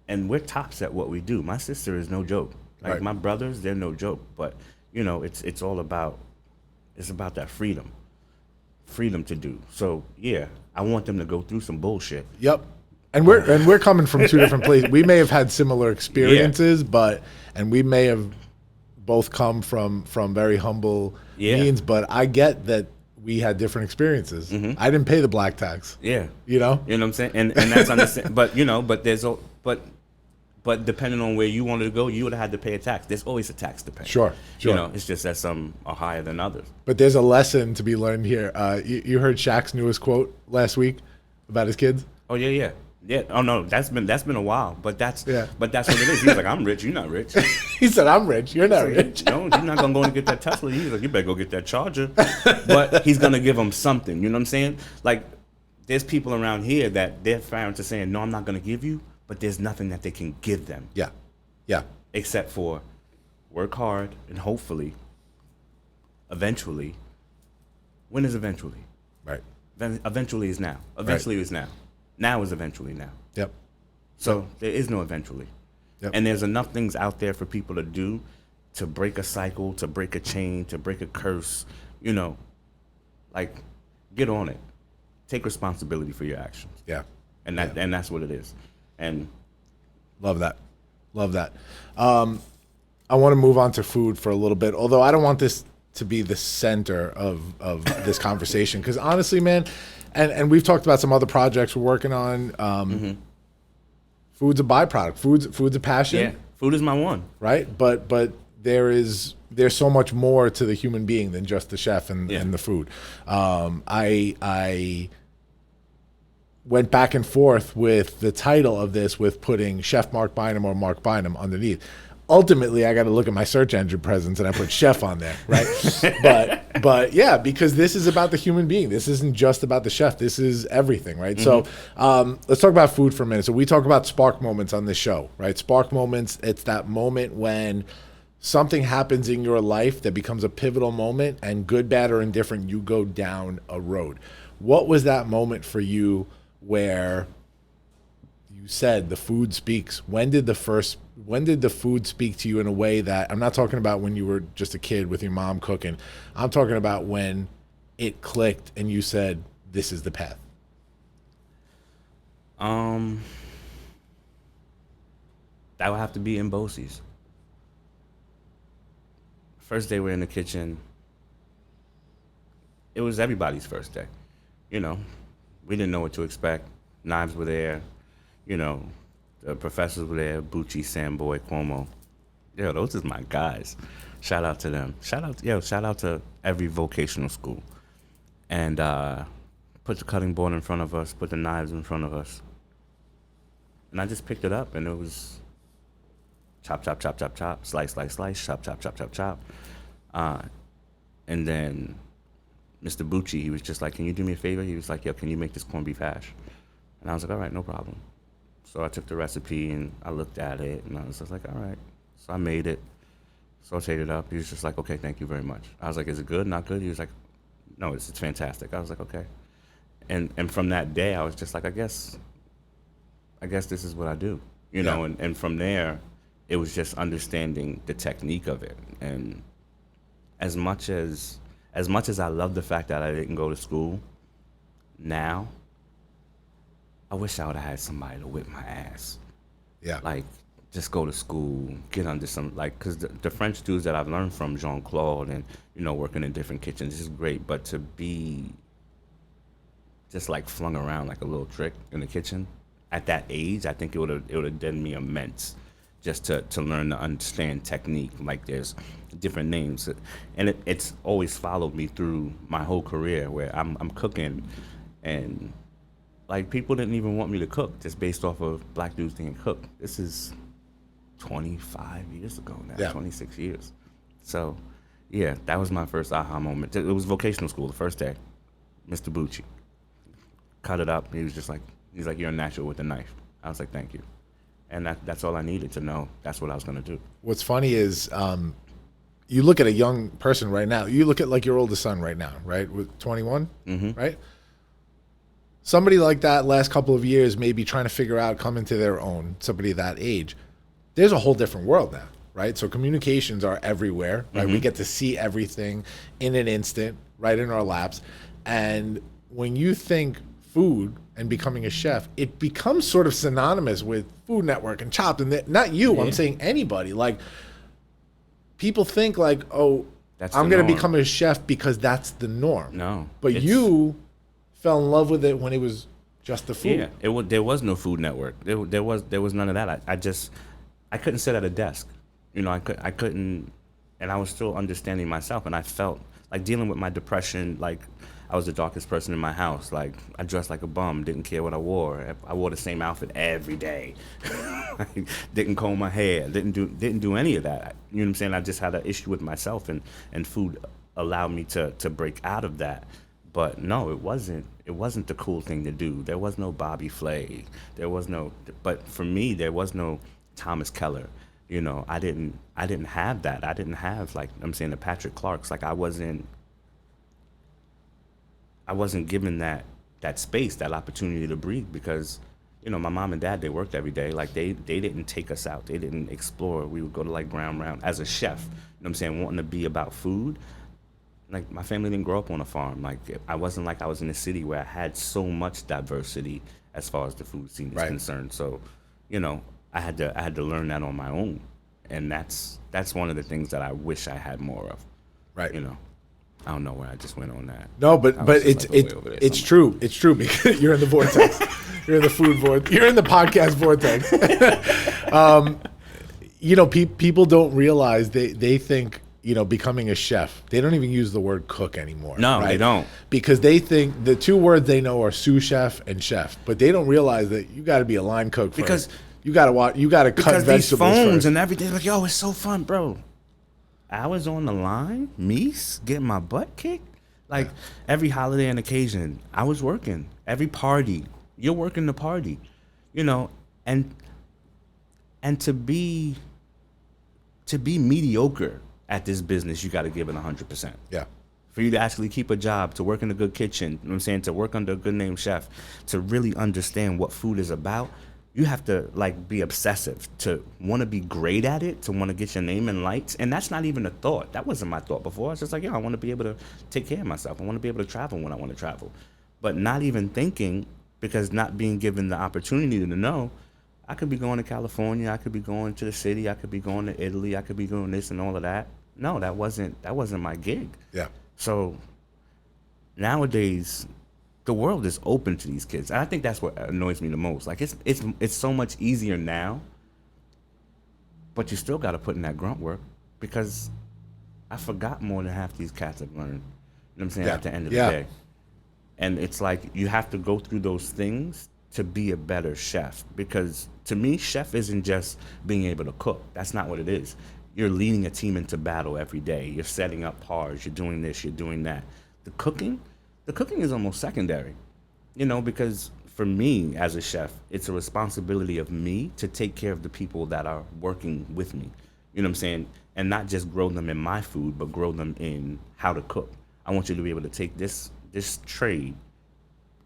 and we're tops at what we do. My sister is no joke. Like my brothers, they're no joke. But you know, it's all about that freedom to do. So yeah, I want them to go through some bullshit. Yep. And we're coming from two different places. We may have had similar experiences, and we may have both come from very humble means, but I get that we had different experiences. Mm-hmm. I didn't pay the black tax. Yeah. You know? You know what I'm saying? And that's understand. But you know, but depending on where you wanted to go, you would have had to pay a tax. There's always a tax to pay. Sure. You know, it's just that some are higher than others. But there's a lesson to be learned here. You heard Shaq's newest quote last week about his kids? Oh yeah. Yeah. Oh no, that's been a while. But that's what it is. He's like, I'm rich, you're not rich. He said, I'm rich, you're not rich. No, you're not gonna go and get that Tesla. He's like, you better go get that Charger. But he's gonna give them something. You know what I'm saying? Like, there's people around here that their parents are saying, no, I'm not gonna give you, but there's nothing that they can give them. Yeah. Except for work hard, and hopefully, eventually, when is eventually? Right. Eventually is now. Eventually is now. Now is eventually now. Yep. So there is no eventually. Yep. And there's enough things out there for people to do to break a cycle, to break a chain, to break a curse, you know, like get on it. Take responsibility for your actions. Yeah. And that's what it is. And love that. Love that. I want to move on to food for a little bit, although I don't want this to be the center of this conversation. Because honestly, man, and we've talked about some other projects we're working on. Food's a byproduct. Food's a passion. yeah, food is my one. Right? But there's so much more to the human being than just the chef and the food. I went back and forth with the title of this, with putting Chef Marc Bynum or Marc Bynum underneath. Ultimately, I got to look at my search engine presence and I put chef on there, right? but yeah, because this is about the human being. This isn't just about the chef. This is everything, right? So let's talk about food for a minute. So we talk about spark moments on this show, right? Spark moments, it's that moment when something happens in your life that becomes a pivotal moment, and good, bad, or indifferent, you go down a road. What was that moment for you where you said the food speaks? When did the food speak to you in a way that, I'm not talking about when you were just a kid with your mom cooking. I'm talking about when it clicked and you said, this is the path. That would have to be in Bosie's. First day we're in the kitchen. It was everybody's first day. You know, we didn't know what to expect. Knives were there. You know, the professors were there. Bucci, Samboy, Cuomo. Yo, those is my guys. Shout out to them. Shout out to every vocational school. And put the cutting board in front of us, put the knives in front of us. And I just picked it up, and it was chop, chop, chop, chop, chop, slice, slice, slice, chop, chop, chop, chop, chop. And then Mr. Bucci, he was just like, can you do me a favor? He was like, yo, can you make this corned beef hash? And I was like, all right, no problem. So I took the recipe and I looked at it and I was just like, all right. So I made it, sauteed it up. He was just like, okay, thank you very much. I was like, is it good, not good? He was like, no, it's fantastic. I was like, okay. And from that day, I was just like, I guess this is what I do, you know? And from there, it was just understanding the technique of it. And as much as I love the fact that I didn't go to school, now, I wish I would have had somebody to whip my ass. Yeah. Like, just go to school, get under some, like, because the French dudes that I've learned from, Jean-Claude, and, you know, working in different kitchens is great, but to be just, like, flung around like a little trick in the kitchen, at that age, I think it would have done me immense just to learn to understand technique. Like, there's different names. And it's always followed me through my whole career, where I'm cooking, and like, people didn't even want me to cook just based off of black dudes didn't cook. This is 25 years ago now, 26 years. So, yeah, that was my first aha moment. It was vocational school, the first day. Mr. Bucci cut it up. He was just like, he's like, you're a natural with a knife. I was like, thank you. And that's all I needed to know. That's what I was going to do. What's funny is you look at a young person right now. You look at, like, your oldest son right now, right, with 21, right? Somebody like that last couple of years maybe trying to figure out, coming to their own, somebody that age. There's a whole different world now, right? So communications are everywhere, right? We get to see everything in an instant, right in our laps. And when you think food and becoming a chef, it becomes sort of synonymous with Food Network and Chopped. And not you, I'm saying anybody. Like, people think like, oh, I'm going to become a chef because that's the norm. No. But you fell in love with it when it was just the food. Yeah, there was no Food Network. There was none of that. I couldn't sit at a desk. You know, I couldn't, and I was still understanding myself, and I felt like dealing with my depression. Like, I was the darkest person in my house. Like, I dressed like a bum, didn't care what I wore. I wore the same outfit every day. Didn't comb my hair, didn't do any of that. You know what I'm saying? I just had an issue with myself, and food allowed me to break out of that. But no, it wasn't the cool thing to do. There was no Bobby Flay. But for me, there was no Thomas Keller. You know, I didn't have that. I didn't have, like I'm saying, the Patrick Clarks. Like I wasn't given that space, that opportunity to breathe, because, you know, my mom and dad, they worked every day. Like they didn't take us out. They didn't explore. We would go to like Ground Round as a chef. You know what I'm saying? Wanting to be about food. Like my family didn't grow up on a farm. Like I wasn't like I was in a city where I had so much diversity as far as the food scene is concerned. So, you know, I had to learn that on my own, and that's one of the things that I wish I had more of. Right. You know, I don't know where I just went on that. No, but it's true. It's true, because you're in the vortex. You're in the food vortex. You're in the podcast vortex. You know, people don't realize they think, you know, becoming a chef, they don't even use the word cook anymore. No, right? They don't. Because they think the two words they know are sous chef and chef, but they don't realize that you got to be a line cook first. Because you got to watch. You got to cut vegetables these phones first. and everything, like, yo, it's so fun, bro. I was on the line, getting my butt kicked. Like every holiday and occasion, I was working. Every party, you're working the party, you know, and to be mediocre at this business, you got to give it 100%. Yeah. For you to actually keep a job, to work in a good kitchen, you know what I'm saying, to work under a good name chef, to really understand what food is about, you have to like be obsessive, to want to be great at it, to want to get your name in lights. And that's not even a thought. That wasn't my thought before. I was just like, I want to be able to take care of myself. I want to be able to travel when I want to travel. But not even thinking, because not being given the opportunity to know, I could be going to California, I could be going to the city, I could be going to Italy, I could be doing this and all of that. No, that wasn't my gig. Yeah. So nowadays, the world is open to these kids. And I think that's what annoys me the most. Like it's so much easier now, but you still got to put in that grunt work, because I forgot more than half these cats have learned. You know what I'm saying? At the end of the day. And it's like you have to go through those things to be a better chef, because to me, chef isn't just being able to cook. That's not what it is. You're leading a team into battle every day. You're setting up pars. You're doing this. You're doing that. The cooking is almost secondary, you know, because for me as a chef, it's a responsibility of me to take care of the people that are working with me. You know what I'm saying? And not just grow them in my food, but grow them in how to cook. I want you to be able to take this trade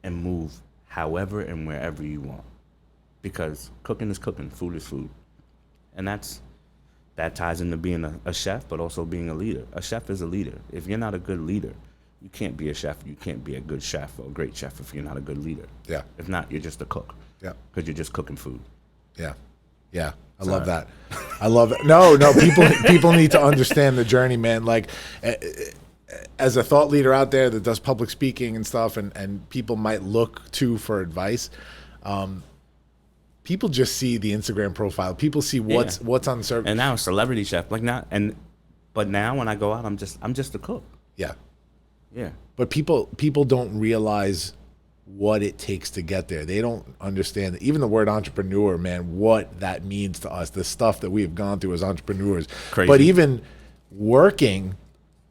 and move however and wherever you want, because cooking is cooking, food is food. And that ties into being a chef, but also being a leader. A chef is a leader. If you're not a good leader, you can't be a chef. You can't be a good chef or a great chef if you're not a good leader. Yeah. If not, you're just a cook. Yeah. Because you're just cooking food. Yeah. Yeah. I love that. I love it. No, people need to understand the journey, man. Like, as a thought leader out there that does public speaking and stuff, and people might look to for advice, people just see the Instagram profile. People see what's on the surface. And now celebrity chef, but now when I go out, I'm just a cook. Yeah. Yeah. But people don't realize what it takes to get there. They don't understand that even the word entrepreneur, man, what that means to us, the stuff that we have gone through as entrepreneurs. Crazy. But even working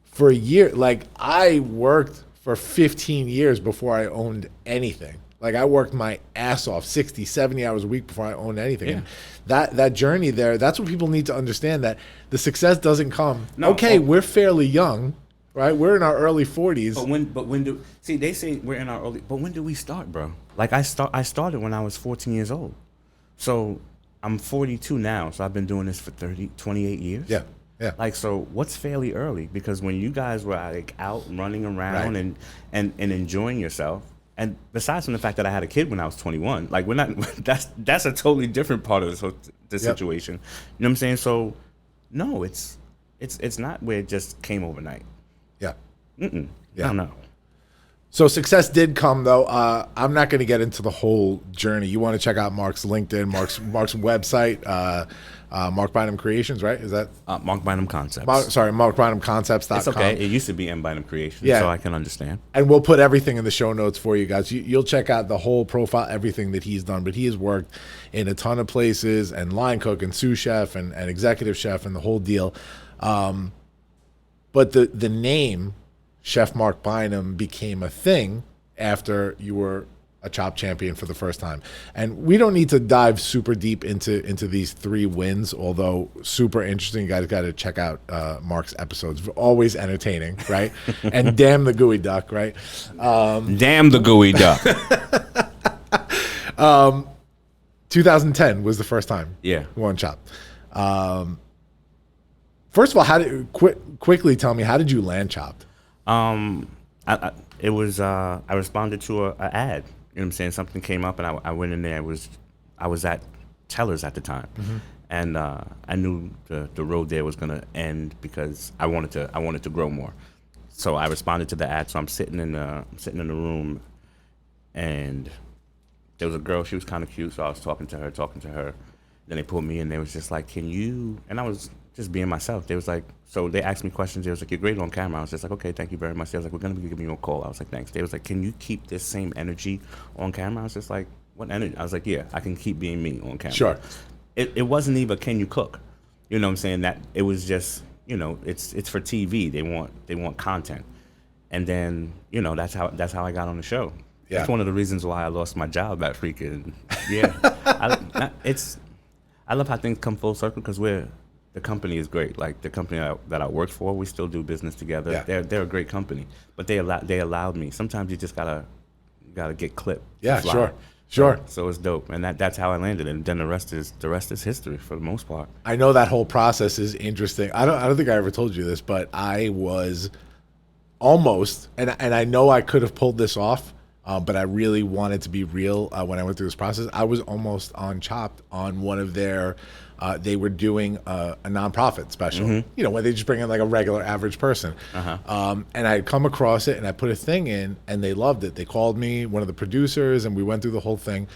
for a year, like I worked for 15 years before I owned anything. Like I worked my ass off 60, 70 hours a week before I owned anything. Yeah. And that journey there, that's what people need to understand, that the success doesn't come. We're fairly young, right? We're in our early 40s. But when do they say we're in our early? But when do we start, bro? Like I started when I was 14 years old. So I'm 42 now. So I've been doing this for 28 years. Yeah. Yeah. Like, so what's fairly early? Because when you guys were like out running around and enjoying yourself, and besides from the fact that I had a kid when I was 21, like we're not. That's a totally different part of the situation. You know what I'm saying? So no, it's not where it just came overnight. Yeah. Yeah. I don't know. So success did come, though. I'm not going to get into the whole journey. You want to check out Marc's LinkedIn, Marc's website, Marc Bynum Creations, right? Is that Marc Bynum Concepts? MarcBynumConcepts.com. It's okay. It used to be M Bynum Creations, so I can understand. And we'll put everything in the show notes for you guys. You'll check out the whole profile, everything that he's done. But he has worked in a ton of places, and line cook and sous chef and executive chef and the whole deal. But the name Chef Marc Bynum became a thing after you were a Chop champion for the first time. And we don't need to dive super deep into these 3 wins, although super interesting. You guys got to check out Marc's episodes. Always entertaining, right? And damn the gooey duck, right? Damn the gooey duck. 2010 was the first time. Yeah. You won Chop. First of all, quickly tell me, how did you land Chopped? I responded to an ad. You know what I'm saying? Something came up, and I went in there. I was at Teller's at the time, and I knew the road there was gonna end because I wanted to grow more. So I responded to the ad. So I'm sitting in the room, and there was a girl. She was kind of cute, so I was talking to her. Then they pulled me in. They was just like, "Can you?" And I was just being myself. They was like, so they asked me questions. They was like, "You're great on camera." I was just like, "Okay, thank you very much." They was like, "We're gonna be giving you a call." I was like, "Thanks." They was like, "Can you keep this same energy on camera?" I was just like, "What energy?" I was like, "Yeah, I can keep being me on camera." Sure. It wasn't even can you cook. You know what I'm saying? That it was just, it's for TV. They want content. And then, that's how I got on the show. Yeah. That's one of the reasons why I lost my job at freaking I love how things come full circle because the company is great. Like the company that I worked for, we still do business together. Yeah. They're a great company, but they allowed me. Sometimes you just gotta get clipped. Yeah, sure. So it's dope, and that's how I landed, and then the rest is history for the most part. I know that whole process is interesting. I don't think I ever told you this, but I was almost, and I know I could have pulled this off, but I really wanted to be real when I went through this process. I was almost on Chopped on one of their. They were doing a nonprofit special, where they just bring in like a regular average person. And I had come across it and I put a thing in and they loved it. They called me, one of the producers, and we went through the whole thing.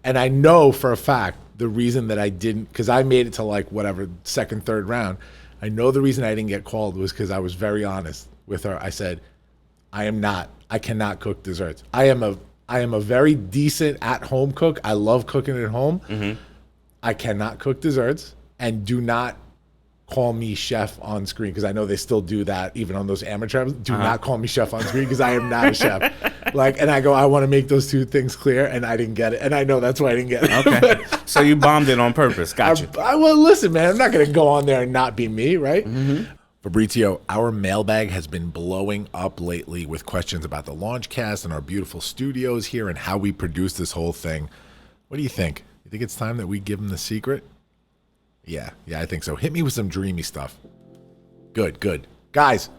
And I know for a fact the reason that I didn't, because I made it to like whatever, second, third round. I know the reason I didn't get called was because I was very honest with her. I said, I cannot cook desserts. I am a very decent at-home cook. I love cooking at home. I cannot cook desserts, and do not call me chef on screen because I know they still do that even on those amateur. Do not call me chef on screen because I am not a chef. And I go, I want to make those 2 things clear, and I didn't get it, and I know that's why I didn't get it. Okay, so you bombed it on purpose. Gotcha. Well, listen, man, I'm not going to go on there and not be me, right? Fabrizio, our mailbag has been blowing up lately with questions about the Launchcast and our beautiful studios here and how we produce this whole thing. What do you think? You think it's time that we give them the secret? Yeah, I think so. Hit me with some dreamy stuff. Good. Guys,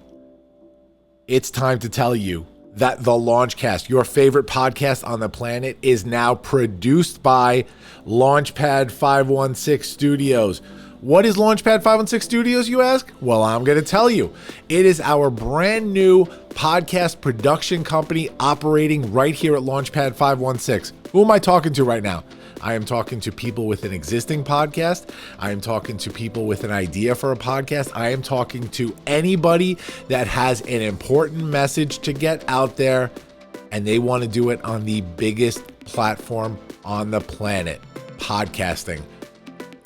it's time to tell you that the Launchcast, your favorite podcast on the planet, is now produced by Launchpad 516 Studios. What is Launchpad 516 Studios, you ask? Well, I'm going to tell you. It is our brand new podcast production company operating right here at Launchpad 516. Who am I talking to right now? I am talking to people with an existing podcast. I am talking to people with an idea for a podcast. I am talking to anybody that has an important message to get out there, and they want to do it on the biggest platform on the planet, podcasting.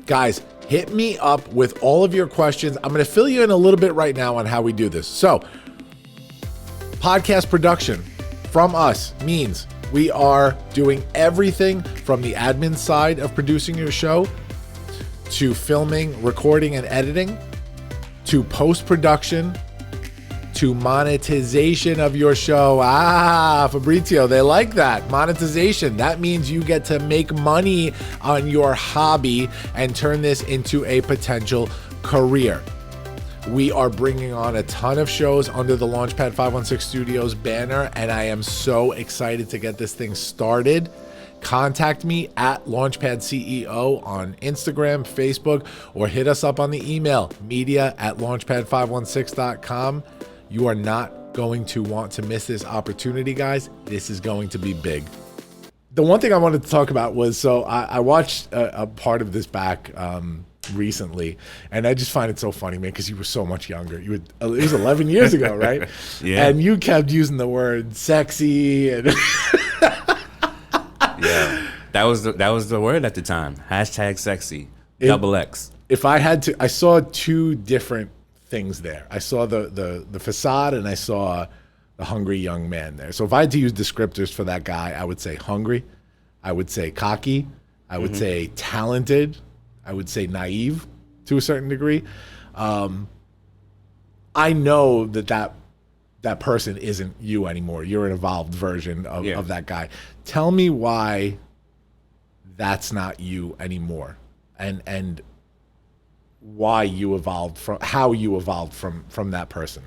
Guys, hit me up with all of your questions. I'm going to fill you in a little bit right now on how we do this. So, podcast production from us means we are doing everything from the admin side of producing your show to filming, recording, and editing to post-production to monetization of your show. Fabrizio, they like that. Monetization. That means you get to make money on your hobby and turn this into a potential career. We are bringing on a ton of shows under the Launchpad 516 Studios banner, and I am so excited to get this thing started. Contact me at Launchpad CEO on Instagram, Facebook, or hit us up on the email, media@launchpad516.com. You are not going to want to miss this opportunity, guys. This is going to be big. The one thing I wanted to talk about was, so I watched a part of this back recently, and I just find it so funny, man, because you were so much younger. It was 11 years ago, right? Yeah. And you kept using the word sexy and yeah, that was the word at the time. #sexy, double X. If I had to, I saw 2 different things there. I saw the facade, and I saw the hungry young man there. So if I had to use descriptors for that guy, I would say hungry, I would say cocky, I would say talented, I would say naive to a certain degree. I know that person isn't you anymore. You're an evolved version of that guy. Tell me why that's not you anymore, and why you evolved how you evolved from that person.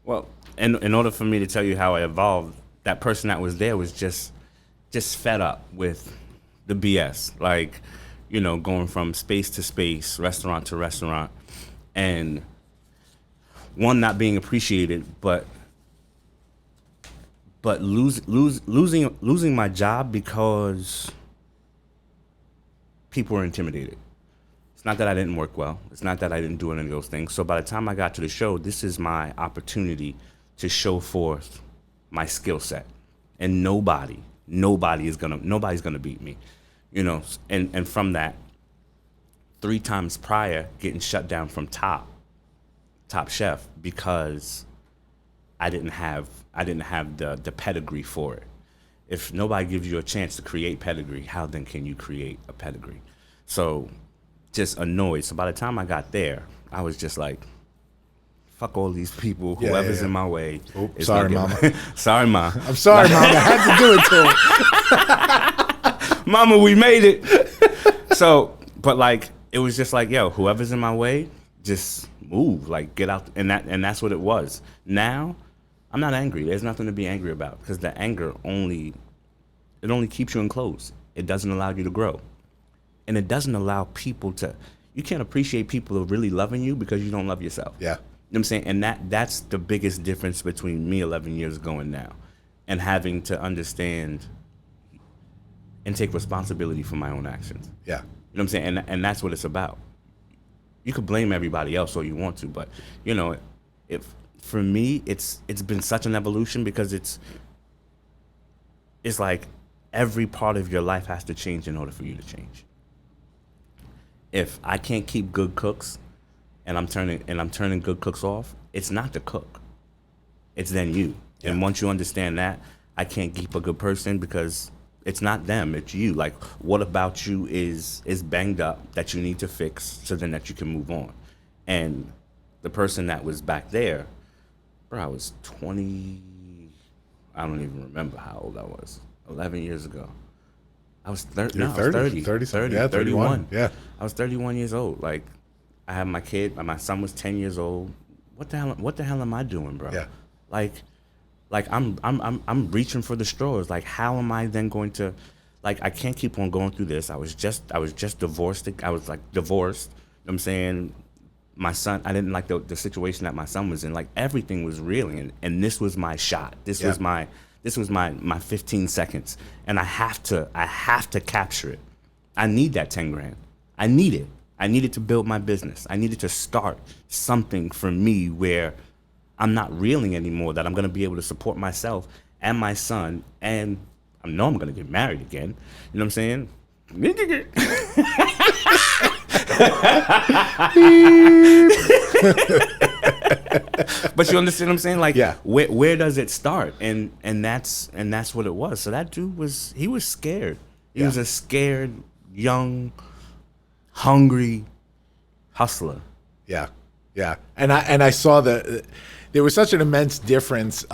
Well, in order for me to tell you how I evolved, that person that was there was just fed up with the BS. Like, you know, going from space to space, restaurant to restaurant, and one, not being appreciated, but losing my job because people were intimidated. It's not that I didn't work well. It's not that I didn't do any of those things. So by the time I got to the show, this is my opportunity to show forth my skill set, and nobody's gonna beat me, you know. And from that, 3 times prior, getting shut down from Top Chef because I didn't have the pedigree for it. If nobody gives you a chance to create pedigree, how then can you create a pedigree? So just annoyed. So by the time I got there, I was just like, fuck all these people, whoever's in my way. Oh, sorry, Mama. Sorry, Ma. I'm sorry, Mama. I had to do it to him. Mama, we made it. So, but like, it was just like, yo, whoever's in my way, just move, like get out. And that's what it was. Now, I'm not angry. There's nothing to be angry about, because the anger only keeps you enclosed. It doesn't allow you to grow. And it doesn't allow people you can't appreciate people who are really loving you because you don't love yourself. Yeah. You know what I'm saying? And that's the biggest difference between me 11 years ago and now, and having to understand and take responsibility for my own actions. Yeah. You know what I'm saying? And that's what it's about. You could blame everybody else all you want to, but you know, for me, it's been such an evolution, because it's like every part of your life has to change in order for you to change. If I can't keep good cooks, and I'm turning good cooks off, it's not the cook, it's then you. Yeah. And once you understand that, I can't keep a good person because it's not them, it's you. Like, what about you is banged up that you need to fix so then that you can move on. And the person that was back there, bro, I was 20, I don't even remember how old I was, 11 years ago. I was 30. You're No, 30. I was 30. Yeah, 31. Yeah. I was 31 years old. Like, I had my kid. My son was 10 years old. What the hell am I doing, bro? Yeah. Like I'm reaching for the straws. Like, how am I then going to, like, I can't keep on going through this. I was just divorced. I was like divorced. You know what I'm saying? My son, I didn't like the situation that my son was in. Like, everything was reeling, and this was my shot. This was my 15 seconds, and I have to capture it. I need that 10 grand. I need it. I needed to build my business. I needed to start something for me where I'm not reeling anymore, that I'm going to be able to support myself and my son, and I know I'm going to get married again. You know what I'm saying? But you understand what I'm saying? Like, yeah. where does it start? And that's what it was. So that dude was scared. He was a scared, young, hungry hustler. Yeah. Yeah. And I saw that there was such an immense difference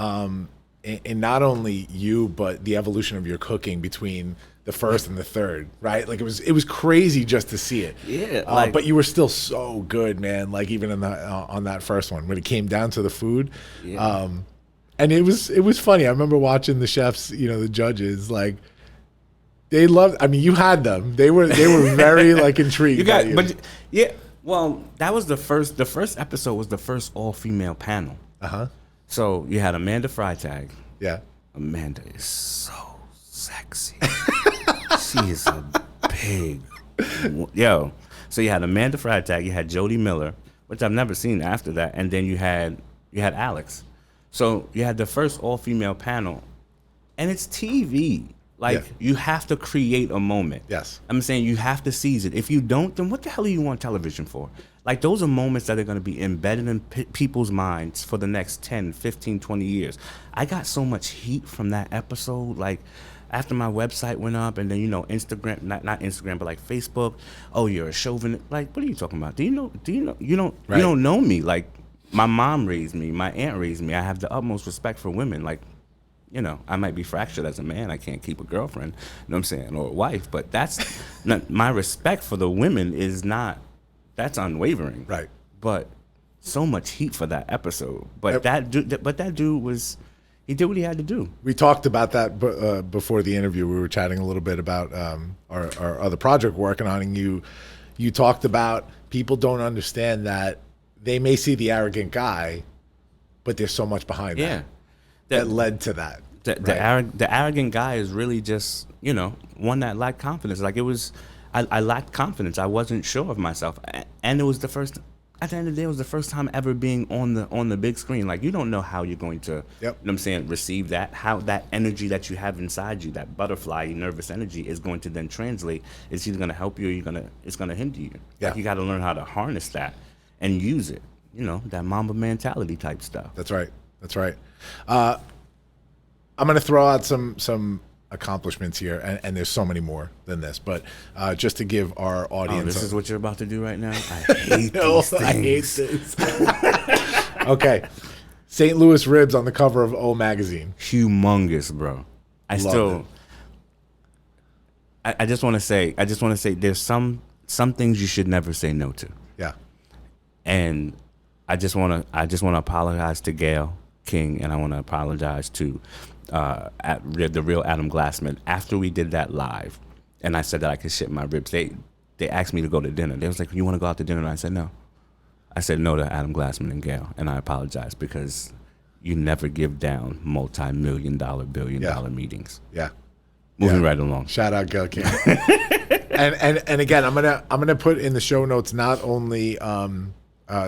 in not only you, but the evolution of your cooking between the first and the third, right? Like, it was crazy just to see it. Yeah. But you were still so good, man. Like, even in on that first one, when it came down to the food. Yeah. And it was funny. I remember watching the chefs, you know, the judges, like, they loved. I mean, you had them. They were very like intrigued. Well, that was the first. The first episode was the first all-female panel. So you had Amanda Freitag. Yeah. Amanda is so sexy. She is a pig. Yo. So you had Amanda Freitag. You had Jody Miller, which I've never seen after that, and then you had Alex. So you had the first all-female panel, and it's TV. Like, you have to create a moment. Yes. I'm saying you have to seize it. If you don't, then what the hell are you on television for? Like, those are moments that are going to be embedded in people's minds for the next 10, 15, 20 years. I got so much heat from that episode. Like, after my website went up, and then, you know, Instagram, not Instagram, but like Facebook. Oh, you're a chauvinist. Like, what are you talking about? You don't know me. Like, my mom raised me. My aunt raised me. I have the utmost respect for women. Like, you know, I might be fractured as a man. I can't keep a girlfriend, you know what I'm saying, or a wife. But that's not, my respect for the women is not, that's unwavering. Right. But so much heat for that episode. But that dude was, he did what he had to do. We talked about that before the interview. We were chatting a little bit about our other project we're working on, and you talked about people don't understand that they may see the arrogant guy, but there's so much behind that led to that. The arrogant guy is really just, you know, one that lacked confidence. Like, it was, I lacked confidence. I wasn't sure of myself, and it was the first. At the end of the day, it was the first time ever being on the big screen. Like, you don't know how you're going to, you know what I'm saying, receive that, how that energy that you have inside you, that butterfly, nervous energy, is going to then translate. It's either going to help you or it's going to hinder you. Yeah. Like, you got to learn how to harness that and use it. You know, that Mamba mentality type stuff. That's right. I'm going to throw out some accomplishments here, and there's so many more than this, but just to give our audience. This is what you're about to do right now? I hate these things. I hate this. Okay. St. Louis ribs on the cover of O Magazine. Humongous, bro. I just want to say there's some things you should never say no to. Yeah. And I just want to apologize to Gail King, and I want to apologize to the real Adam Glassman. After we did that live, and I said that I could ship my ribs, they asked me to go to dinner. They was like, "You want to go out to dinner?" And I said no. I said no to Adam Glassman and Gail, and I apologize, because you never give down multi-million-dollar, billion-dollar meetings. Yeah. Moving right along. Shout out Gail King. and again, I'm gonna put in the show notes not only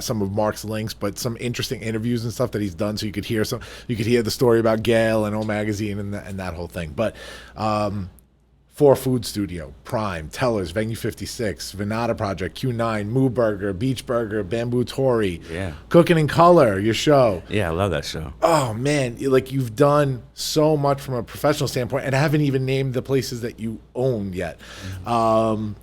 some of Marc's links, but some interesting interviews and stuff that he's done, so you could hear the story about Gail and O Magazine and that whole thing. But For Food Studio, Prime, Tellers, Venue 56, Venata Project, Q9, Moo Burger, Beach Burger, Bamboo Tori, Cooking in Color, your show. Yeah, I love that show. Oh man, like, you've done so much from a professional standpoint, and I haven't even named the places that you own yet.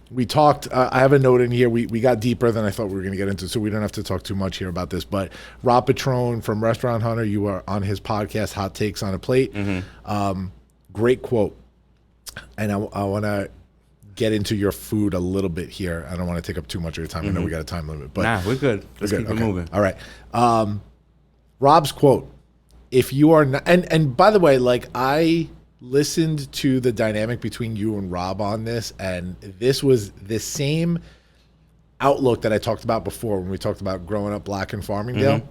We talked, I have a note in here, we got deeper than I thought we were going to get into, so we don't have to talk too much here about this, but Rob Petrone from Restaurant Hunter, you are on his podcast, Hot Takes on a Plate. Great quote. And I want to get into your food a little bit here. I don't want to take up too much of your time. I know we got a time limit, but nah, we're good. Let's keep it moving. All right. Rob's quote: "If you are not," and by the way, like, I listened to the dynamic between you and Rob on this, and this was the same outlook that I talked about before when we talked about growing up black in Farmingdale.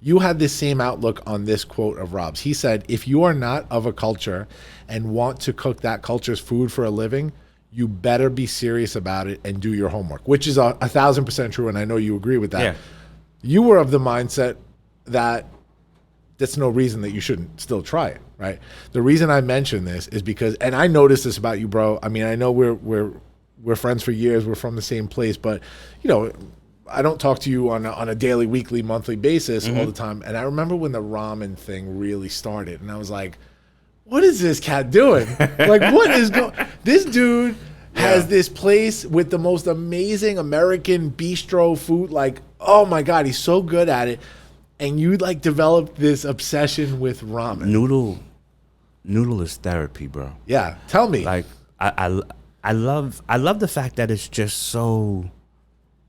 You had this same outlook on this quote of Rob's. He said, if you are not of a culture and want to cook that culture's food for a living, you better be serious about it and do your homework, which is 1,000% true, and I know you agree with that. Yeah. You were of the mindset that that's no reason that you shouldn't still try it, right? The reason I mention this is because, and I noticed this about you, bro. I mean, I know we're friends for years. We're from the same place, but, you know, I don't talk to you on a daily, weekly, monthly basis all the time. And I remember when the ramen thing really started, and I was like, what is this cat doing? Like, what is going? This dude has this place with the most amazing American bistro food. Like, oh my God, he's so good at it. And you, like, developed this obsession with ramen. Noodle is therapy, bro. Yeah, tell me. Like, I love the fact that it's just so,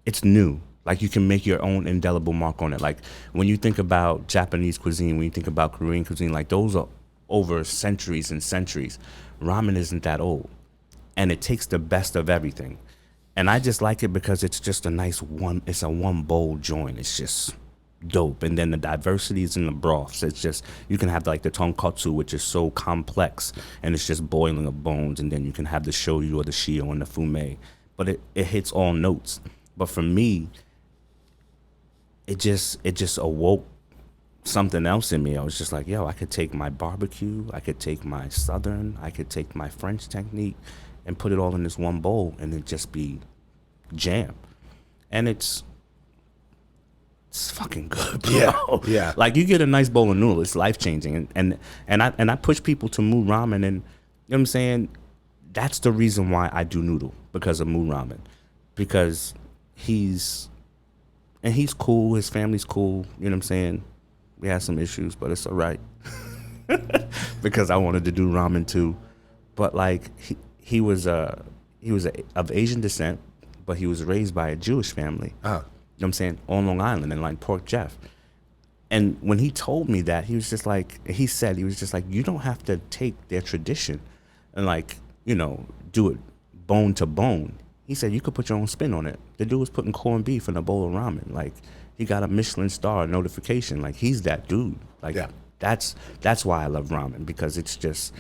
it's new. Like, you can make your own indelible mark on it. Like, when you think about Japanese cuisine, when you think about Korean cuisine, like, those are over centuries and centuries. Ramen isn't that old. And it takes the best of everything. And I just like it because it's just a nice it's a one bowl joint. It's just dope. And then the diversity is in the broths. It's just, you can have like the tonkatsu, which is so complex, and it's just boiling of bones. And then you can have the shoyu or the shio and the fume. But it hits all notes. But for me, it just awoke something else in me. I was just like, yo, I could take my barbecue, I could take my Southern, I could take my French technique and put it all in this one bowl and it just be jam. And it's fucking good, bro. Yeah. Like you get a nice bowl of noodle, it's life changing. And I push people to Moo Ramen, and you know what I'm saying? That's the reason why I do noodle, because of Moo Ramen. Because he's cool, his family's cool, you know what I'm saying? We had some issues, but it's all right. Because I wanted to do ramen too. But like he was of Asian descent, but he was raised by a Jewish family. You know what I'm saying? On Long Island, and like Pork Jeff. And when he told me that, he was just like, you don't have to take their tradition and like, you know, do it bone to bone. He said you could put your own spin on it. The dude was putting corned beef in a bowl of ramen. Like, he got a Michelin star notification. Like, he's that dude. Like, that's why I love ramen, because it's just,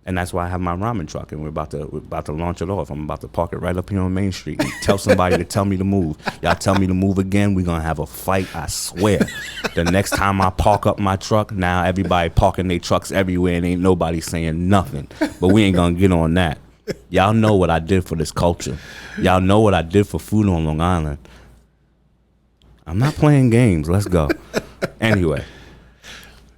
and that's why I have my ramen truck, and we're about to launch it off. I'm about to park it right up here on Main Street and tell somebody to tell me to move. Y'all tell me to move again, we're gonna have a fight, I swear. The next time I park up my truck, now everybody parking their trucks everywhere and ain't nobody saying nothing. But we ain't gonna get on that. Y'all know what I did for this culture. Y'all know what I did for food on Long Island. I'm not playing games. Let's go. Anyway.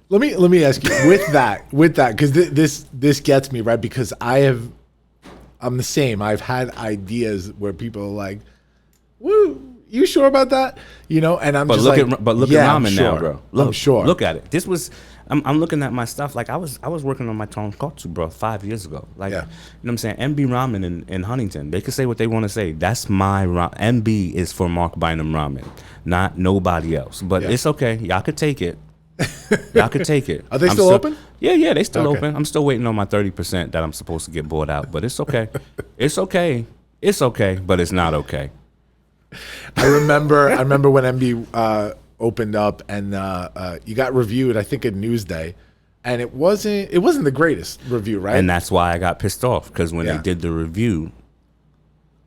Let me ask you with that, because this gets me, right? Because I'm the same. I've had ideas where people are like, "Woo, you sure about that?" You know, and I'm just like, at ramen now, bro. Look, I'm sure. Look at it. I'm looking at my stuff. Like I was working on my tonkotsu, bro, 5 years ago. Like, you know what I'm saying? MB Ramen in Huntington. They can say what they want to say. That's my MB is for Marc Bynum Ramen, not nobody else. But it's okay. Y'all could take it. Y'all could take it. Are they still open? Yeah, they still open. I'm still waiting on my 30% that I'm supposed to get bought out. But it's okay. It's okay. It's okay, but it's not okay. I remember when MB opened up, and you got reviewed, I think, at Newsday, and it wasn't the greatest review, right? And that's why I got pissed off, because when they did the review,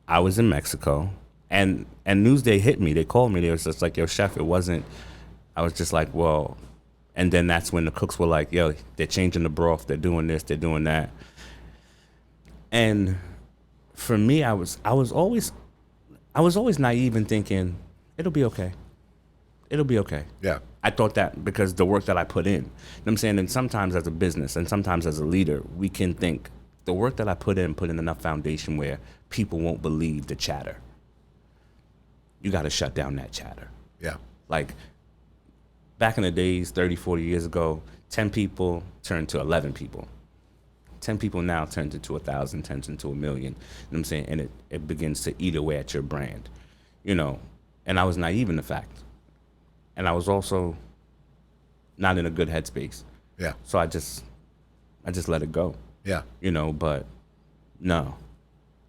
I was in Mexico, and Newsday hit me. They called me. They was just like, "Yo, chef, it wasn't." I was just like, "Well," and then that's when the cooks were like, "Yo, they're changing the broth. They're doing this. They're doing that." And for me, I was always naive and thinking it'll be okay. It'll be okay. Yeah. I thought that because the work that I put in. You know what I'm saying? And sometimes as a business and sometimes as a leader, we can think the work that I put in enough foundation where people won't believe the chatter. You got to shut down that chatter. Yeah. Like back in the days, 30, 40 years ago, 10 people turned to 11 people. 10 people now turns into 1,000, turns into 1 million. You know what I'm saying? And it begins to eat away at your brand, you know. And I was naive in the fact. And I was also not in a good headspace. Yeah. So I just let it go. Yeah. You know, but no,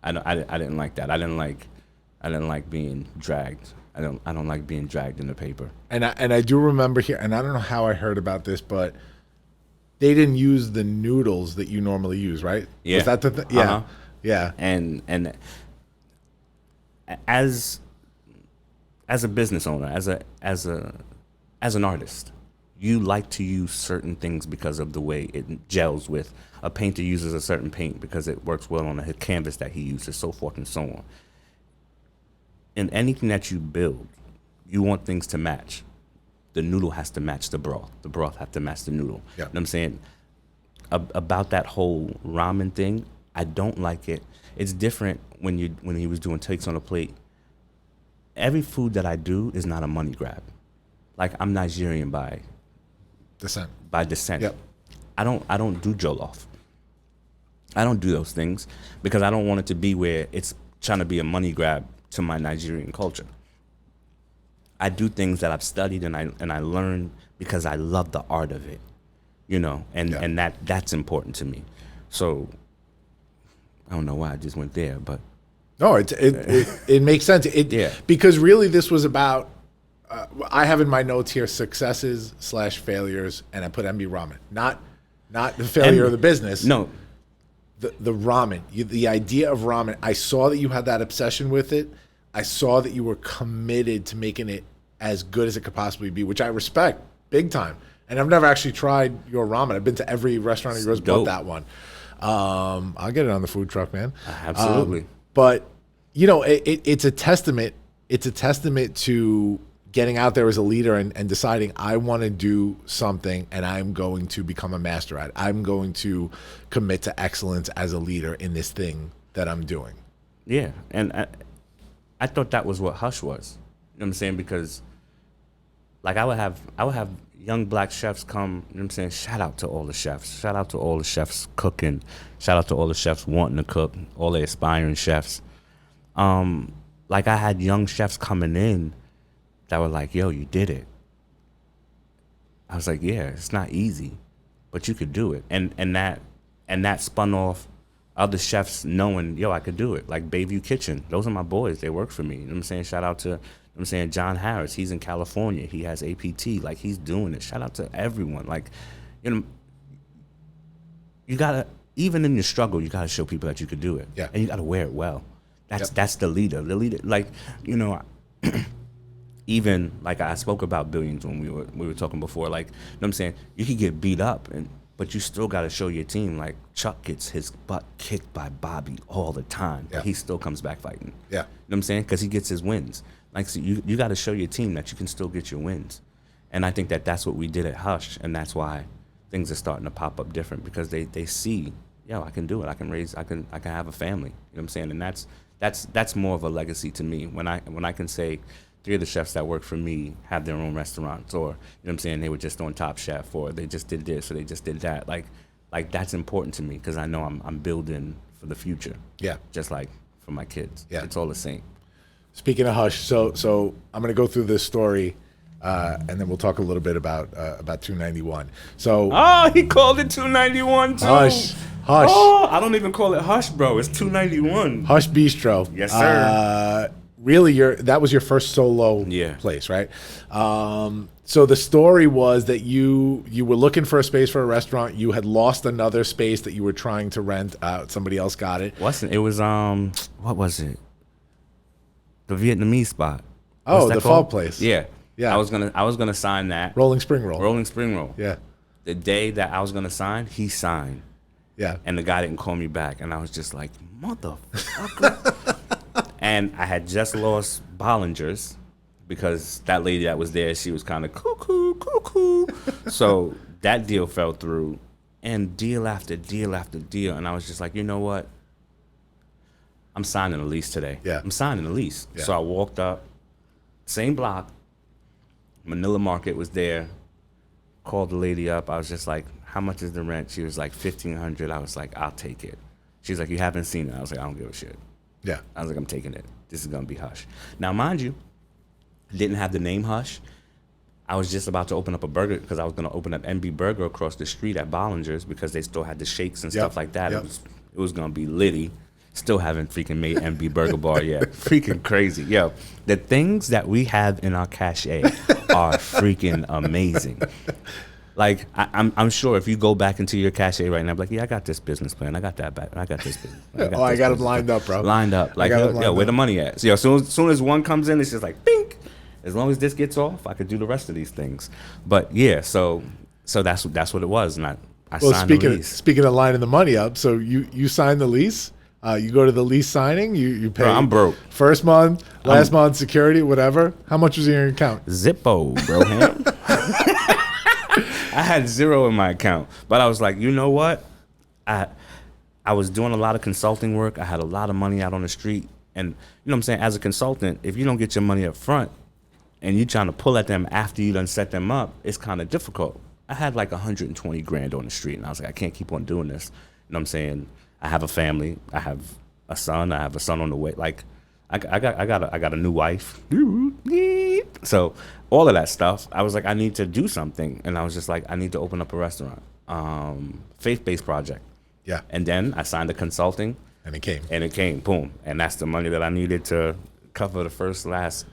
I didn't like that. I didn't like being dragged. I don't like being dragged in the paper. And I do remember here, and I don't know how I heard about this, but they didn't use the noodles that you normally use, right? Yeah. Was that the thing? Yeah. Uh-huh. Yeah. And as a business owner, as an artist, you like to use certain things because of the way it gels with. A painter uses a certain paint because it works well on a canvas that he uses, so forth and so on. In anything that you build, you want things to match. The noodle has to match the broth. The broth has to match the noodle. Yeah. You know what I'm saying? About that whole ramen thing, I don't like it. It's different when he was doing takes on a plate. Every food that I do is not a money grab. Like, I'm Nigerian by descent. Yep. I don't do jollof. I don't do those things because I don't want it to be where it's trying to be a money grab to my Nigerian culture. I do things that I've studied and I learn because I love the art of it, you know, and that's important to me. So I don't know why I just went there, but no, it makes sense. Because really this was about. I have in my notes here successes / failures, and I put MB Ramen, not the failure of the business. No, the ramen, the idea of ramen. I saw that you had that obsession with it. I saw that you were committed to making it as good as it could possibly be, which I respect big time. And I've never actually tried your ramen. I've been to every restaurant of yours but dope. that one. I'll get it on the food truck, man. Absolutely. But you know, it's a testament. It's a testament to getting out there as a leader and deciding I want to do something and I'm going to become a master at it. I'm going to commit to excellence as a leader in this thing that I'm doing. Yeah, and I thought that was what Hush was. You know what I'm saying? Because like I would have young black chefs come, you know what I'm saying? Shout out to all the chefs. Shout out to all the chefs cooking. Shout out to all the chefs wanting to cook, all the aspiring chefs. Like I had young chefs coming in that were like, yo, you did it. I was like, yeah, it's not easy, but you could do it. And that spun off other chefs knowing, yo, I could do it. Like Bayview Kitchen, those are my boys. They work for me. You know what I'm saying? Shout out to, you know what I'm saying, John Harris. He's in California. He has APT. Like, he's doing it. Shout out to everyone. Like, you know, you gotta, even in your struggle, you gotta show people that you could do it. Yeah. And you gotta wear it well. That's the leader. The leader, like, you know, even like I spoke about Billions when we were talking before. Like, you know what I'm saying? You could get beat up, but you still got to show your team. Like Chuck gets his butt kicked by Bobby all the time. Yeah. He still comes back fighting. Yeah. You know what I'm saying? Because he gets his wins. Like, so you got to show your team that you can still get your wins. And I think that that's what we did at Hush, and that's why things are starting to pop up different, because they see, yo, I can do it. I can have a family. You know what I'm saying? And that's more of a legacy to me when I can say 3 of the chefs that work for me have their own restaurants, or, you know what I'm saying, they were just on Top Chef, or they just did this, or they just did that. Like that's important to me, because I know I'm building for the future. Yeah. Just like for my kids. Yeah. It's all the same. Speaking of Hush, so I'm going to go through this story, and then we'll talk a little bit about 291. So he called it 291 too. Hush. Oh, I don't even call it Hush, bro. It's 291. Hush Bistro. Yes, sir. Really, that was your first solo place, right? So the story was that you were looking for a space for a restaurant. You had lost another space that you were trying to rent out. Somebody else got it. It was what was it? The Vietnamese spot. Oh, the Fall Place. Yeah. Yeah. I was gonna sign that. Rolling Spring Roll. Rolling Spring Roll. Yeah. The day that I was gonna sign, he signed. Yeah. And the guy didn't call me back, and I was just like, motherfucker. And I had just lost Bollinger's, because that lady that was there, she was kind of cuckoo. So that deal fell through, and deal after deal after deal. And I was just like, you know what? I'm signing a lease today. Yeah. I'm signing a lease. Yeah. So I walked up, same block, Manila Market was there, called the lady up. I was just like, how much is the rent? She was like, $1,500. I was like, I'll take it. She's like, you haven't seen it? I was like, I don't give a shit. Yeah. I was like, I'm taking it. This is going to be Hush. Now, mind you, didn't have the name Hush. I was just about to open up a burger, because I was going to open up MB Burger across the street at Bollinger's, because they still had the shakes and stuff like that. Yep. It was going to be litty. Still haven't freaking made MB Burger Bar yet. Freaking crazy. Yo, the things that we have in our cachet are freaking amazing. Like, I'm sure if you go back into your cachet right now, like, yeah, I got this business plan. I got that back. I got this business plan. I got it lined up, bro. Lined up. Like, yo, where the money at? So, as soon as one comes in, it's just like, bink. As long as this gets off, I could do the rest of these things. But, yeah, so that's what it was. And I signed the lease. Speaking of lining the money up, so you signed the lease. You go to the lease signing. You pay. Bro, I'm broke. First month, last month, security, whatever. How much was in your account? Zippo, bro. I had 0 in my account, but I was like, you know what? I was doing a lot of consulting work. I had a lot of money out on the street, and you know what I'm saying. As a consultant, if you don't get your money up front, and you're trying to pull at them after you done set them up, it's kind of difficult. I had like 120 grand on the street, and I was like, I can't keep on doing this. You know what I'm saying? I have a family. I have a son. I have a son on the way. Like, I got a new wife. So all of that stuff, I was like, I need to do something, and I was just like, I need to open up a restaurant, faith-based project. Yeah. And then I signed the consulting, and it came. And it came, boom, and that's the money that I needed to cover the last.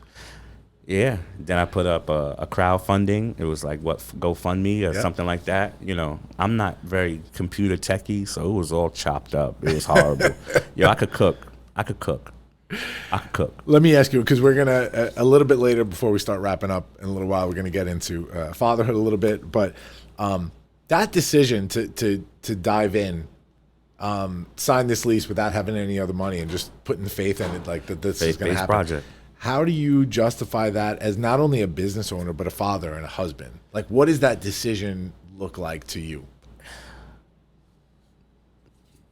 Yeah. Then I put up a crowdfunding. It was like GoFundMe or something like that. You know, I'm not very computer techie, so it was all chopped up. It was horrible. Yo, I could cook. I can cook. Let me ask you, because we're gonna a little bit later before we start wrapping up in a little while, we're gonna get into fatherhood a little bit. But that decision to dive in, sign this lease without having any other money and just putting the faith in it, like that this is gonna happen. Project. How do you justify that as not only a business owner but a father and a husband? Like, what does that decision look like to you?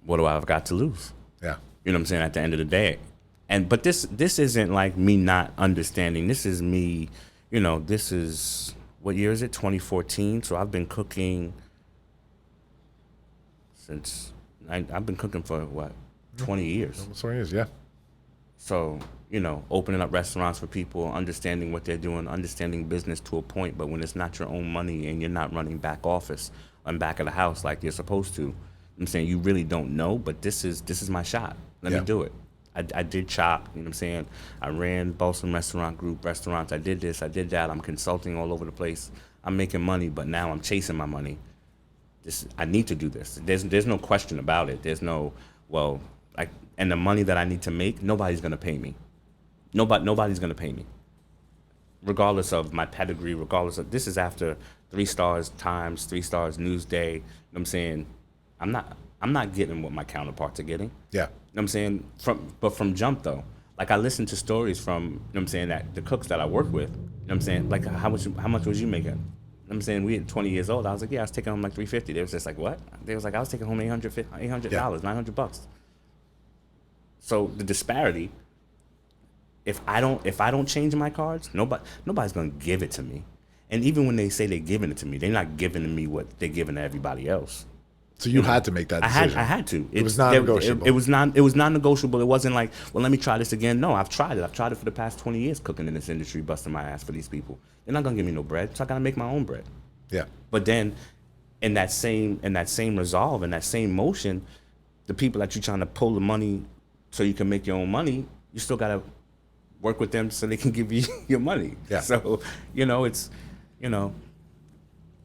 What do I've got to lose? Yeah. You know what I'm saying? At the end of the day. But this isn't like me not understanding. This is me, this is, what year is it? 2014. So I've been cooking since, I've been cooking for what, 20 years. Almost 20 years, yeah. So, opening up restaurants for people, understanding what they're doing, understanding business to a point. But when it's not your own money and you're not running back office and back of the house like you're supposed to, I'm saying you really don't know, but this is my shot. Let me do it. I did CHOP, you know what I'm saying? I ran Boston Restaurant Group restaurants. I did this, I did that. I'm consulting all over the place. I'm making money, but now I'm chasing my money. I need to do this. There's no question about it. There's no, and the money that I need to make, nobody's gonna pay me. Nobody's gonna pay me. Regardless of my pedigree, this is after 3 stars Times, 3 stars Newsday. You know what I'm saying? I'm not getting what my counterparts are getting. Yeah. You know what I'm saying? From jump though. Like I listen to stories from, you know what I'm saying, that the cooks that I work with, you know what I'm saying? Like how much was you making? You know what I'm saying? We at 20 years old. I was like, yeah, I was taking home like $350. They was just like, what? They was like, I was taking home $800, $900. So the disparity, if I don't change my cards, nobody's gonna give it to me. And even when they say they're giving it to me, they're not giving to me what they're giving to everybody else. So you had to make that decision. I had to. It was non-negotiable. It was non-negotiable. It wasn't like, well, let me try this again. No, I've tried it. I've tried it for the past 20 years, cooking in this industry, busting my ass for these people. They're not gonna give me no bread, so I gotta make my own bread. Yeah. But then, in that same resolve, in that same motion, the people that you're trying to pull the money so you can make your own money, you still gotta work with them so they can give you your money. Yeah. So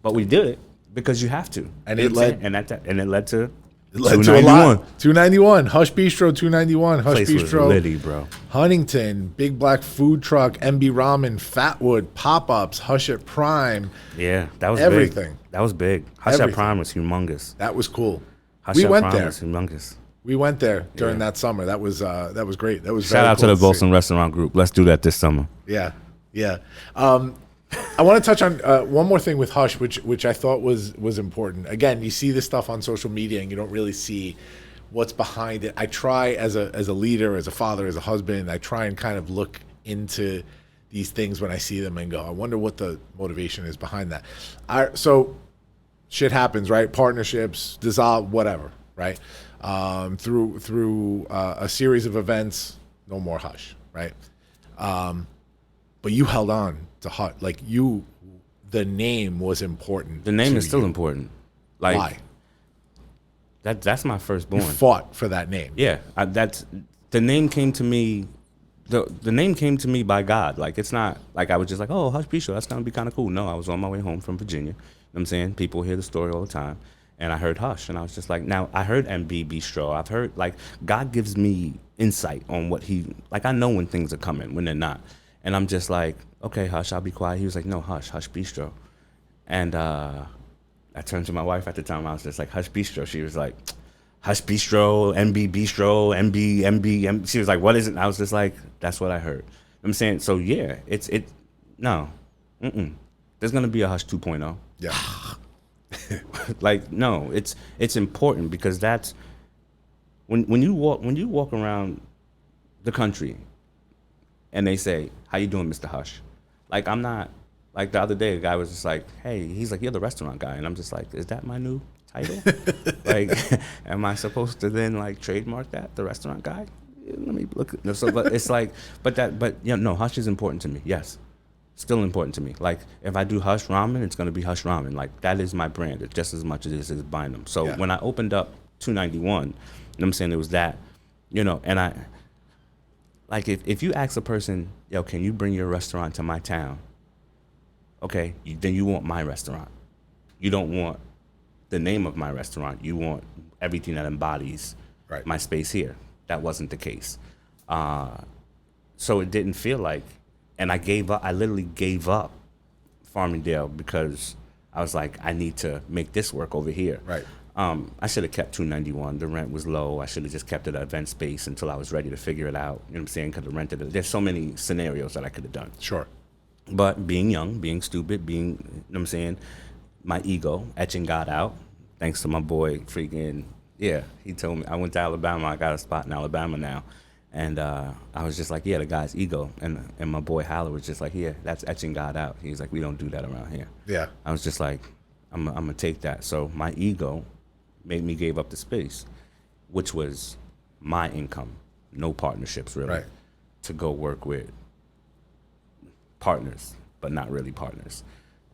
but we did it. Because you have to, and it led to a lot. 291 Hush Bistro, 291 Hush Place Bistro, was litty, bro. Huntington, Big Black Food Truck, MB Ramen, Fatwood, Pop-Ups, Hush at Prime. Yeah, that was everything. Big. That was big. Hush at Prime was humongous. That was cool. Hush at Prime was humongous. We went there during that summer. That was great. That was shout out cool to the Boston Restaurant Group. Let's do that this summer. Yeah. I want to touch on one more thing with Hush, which I thought was important. Again, you see this stuff on social media, and you don't really see what's behind it. I try as a leader, as a father, as a husband, I try and kind of look into these things when I see them and go, I wonder what the motivation is behind that. So shit happens, right? Partnerships dissolve, whatever, right? Through a series of events, no more Hush, right? But you held on to Hush. Like the name was important. The name is still important. Like, why? That's my firstborn. You fought for that name. Yeah, the name came to me. The name came to me by God. Like, it's not like I was just like, oh, Hush Bistro, that's gonna be kind of cool. No, I was on my way home from Virginia. You know what I'm saying? People hear the story all the time. And I heard Hush, and I was just like, now I heard MB Bistro. I've heard, like, God gives me insight on what I know when things are coming, when they're not. And I'm just like, okay, Hush, I'll be quiet. He was like, no, Hush Bistro. And I turned to my wife at the time. I was just like, Hush Bistro. She was like, Hush Bistro, MB Bistro, MB. She was like, what is it? And I was just like, that's what I heard. I'm saying, so yeah, no. There's going to be a Hush 2.0. Yeah. Like, no, it's important because that's when you walk around the country and they say, how you doing, Mr. Hush? Like, I'm not, like the other day, a guy was just like, hey, he's like, you're the restaurant guy. And I'm just like, is that my new title? Like, am I supposed to then like trademark that, the restaurant guy? Let me look. So, but it's like, no, Hush is important to me. Yes. Still important to me. Like, if I do Hush Ramen, it's going to be Hush Ramen. Like, that is my brand. It's just as much as it is Bynum. So when I opened up 291, you know what I'm saying, it was that, and I, like, if you ask a person, yo, can you bring your restaurant to my town? Okay, then you want my restaurant. You don't want the name of my restaurant. You want everything that embodies my space here. That wasn't the case. So it didn't feel like, and I gave up. I literally gave up Farmingdale because I was like, I need to make this work over here. Right. I should have kept 291. The rent was low. I should have just kept it at event space until I was ready to figure it out. You know what I'm saying? Could have rented it. There's so many scenarios that I could have done. Sure. But being young, being stupid, being, you know what I'm saying, my ego, etching got out. Thanks to my boy, freaking, yeah, he told me. I went to Alabama. I got a spot in Alabama now. And I was just like, yeah, the guy's ego. And my boy Haller was just like, yeah, that's etching God out. He's like, we don't do that around here. Yeah. I was just like, I'm going to take that. So my ego made me give up the space, which was my income, no partnerships really, Right. to go work with partners, but not really partners.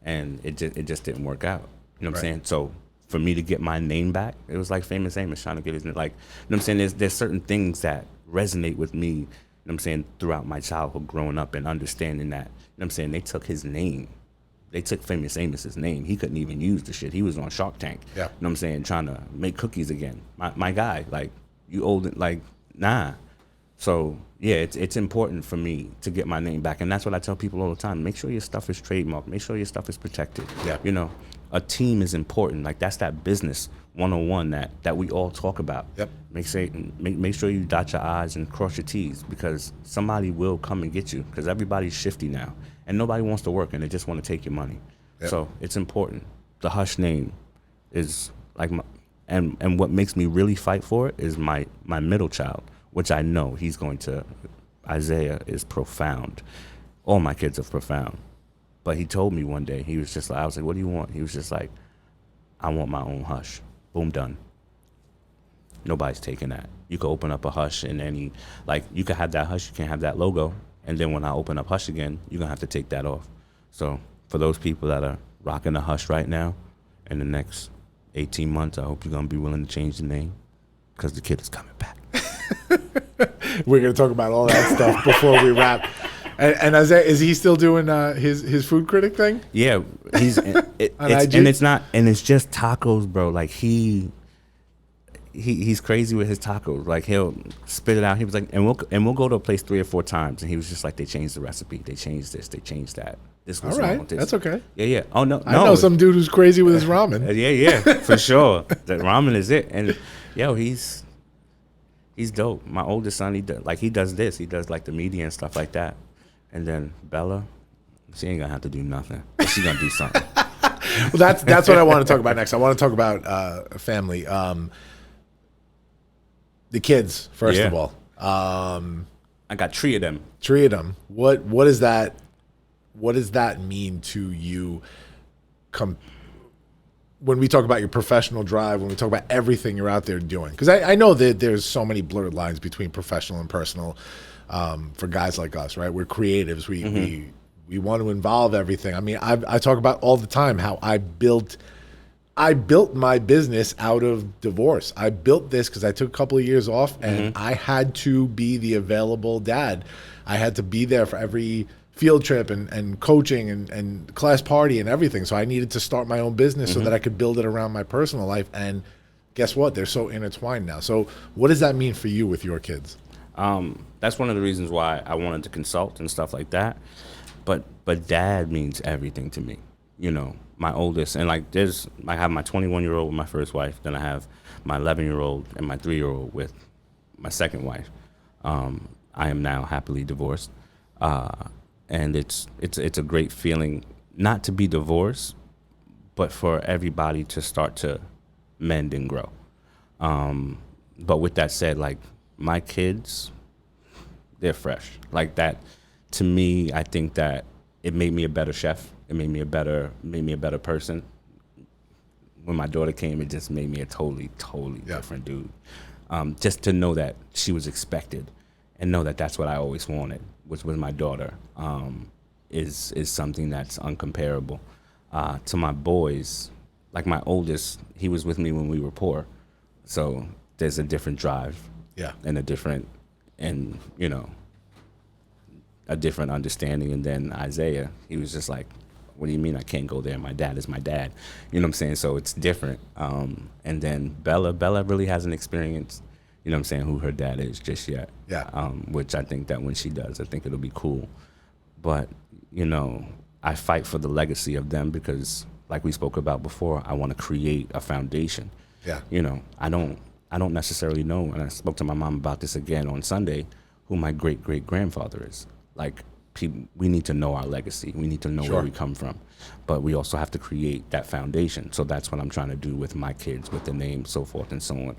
And it just didn't work out. You know what I'm saying? So for me to get my name back, it was like Famous Amos trying to get his name. Like, you know what I'm saying? There's certain things that resonate with me, you know what I'm saying, throughout my childhood growing up and understanding that, you know what I'm saying, they took his name. They took Famous Amos's name. He couldn't even use the shit. He was on Shark Tank. Yeah. You know what I'm saying? Trying to make cookies again. My guy, like, you old, like, nah. So, yeah, it's important for me to get my name back. And that's what I tell people all the time. Make sure your stuff is trademarked. Make sure your stuff is protected. Yeah. You know, a team is important. Like, that's that business 101 that we all talk about. Yep. Make sure you dot your I's and cross your T's, because somebody will come and get you, because everybody's shifty now. And nobody wants to work, and they just want to take your money. Yep. So it's important. The Hush name is like and what makes me really fight for it is my middle child, which I know he's going to. Isaiah is profound. All my kids are profound. But he told me one day, he was just like, I was like, what do you want? He was just like, I want my own Hush. Boom, done. Nobody's taking that. You could open up a Hush and any, like, you could have that Hush, you can't have that logo. And then when I open up Hush again, you're going to have to take that off. So for those people that are rocking a Hush right now, in the next 18 months, I hope you're going to be willing to change the name, because the kid is coming back. We're going to talk about all that stuff before we wrap. And Isaiah, is he still doing his food critic thing? Yeah, he's it's just tacos, bro. Like he's crazy with his tacos. Like, he'll spit it out. He was like, and we'll go to a place 3 or 4 times, and he was just like, they changed the recipe, they changed this, they changed that. This was All right, wrong. This. that's okay. Yeah. Oh no, I know some dude who's crazy with his ramen. Yeah, for sure. The ramen is it, and yo, he's dope. My oldest son, he does this. He does like the media and stuff like that. And then Bella, she ain't gonna have to do nothing. But she gonna do something. Well, that's what I want to talk about next. I want to talk about family. The kids, first of all. I got 3 of them. 3 of them. What does that mean to you? When we talk about your professional drive, when we talk about everything you're out there doing, because I know that there's so many blurred lines between professional and personal for guys like us, right? We're creatives. We want to involve everything. I mean, I talk about all the time how I built my business out of divorce. I built this because I took a couple of years off, and I had to be the available dad. I had to be there for every field trip and coaching and class party and everything. So I needed to start my own business so that I could build it around my personal life. And guess what? They're so intertwined now. So what does that mean for you with your kids? That's one of the reasons why I wanted to consult and stuff like that. But dad means everything to me. You know, my oldest, and like I have my 21-year-old with my first wife, then I have my 11-year-old and my 3-year-old with my second wife. I am now happily divorced. And it's a great feeling not to be divorced, but for everybody to start to mend and grow. But with that said, like, my kids, they're fresh. Like, that, to me, I think that it made me a better chef. It made me a better person. When my daughter came, it just made me a totally different dude. Just to know that she was expected, and know that that's what I always wanted, which was my daughter, is something that's uncomparable. To my boys, like my oldest, he was with me when we were poor, so there's a different drive, and a different understanding. And then Isaiah, he was just like, what do you mean I can't go there? My dad is my dad. You know what I'm saying? So it's different. And then Bella really hasn't experienced, you know what I'm saying, who her dad is just yet. Yeah. Which I think that when she does, I think it'll be cool. But, you know, I fight for the legacy of them because, like we spoke about before, I want to create a foundation. Yeah. You know, I don't necessarily know, and I spoke to my mom about this again on Sunday, who my great-great-grandfather is. Like, we need to know our legacy. We need to know where we come from. But we also have to create that foundation. So that's what I'm trying to do with my kids, with the name, so forth and so on.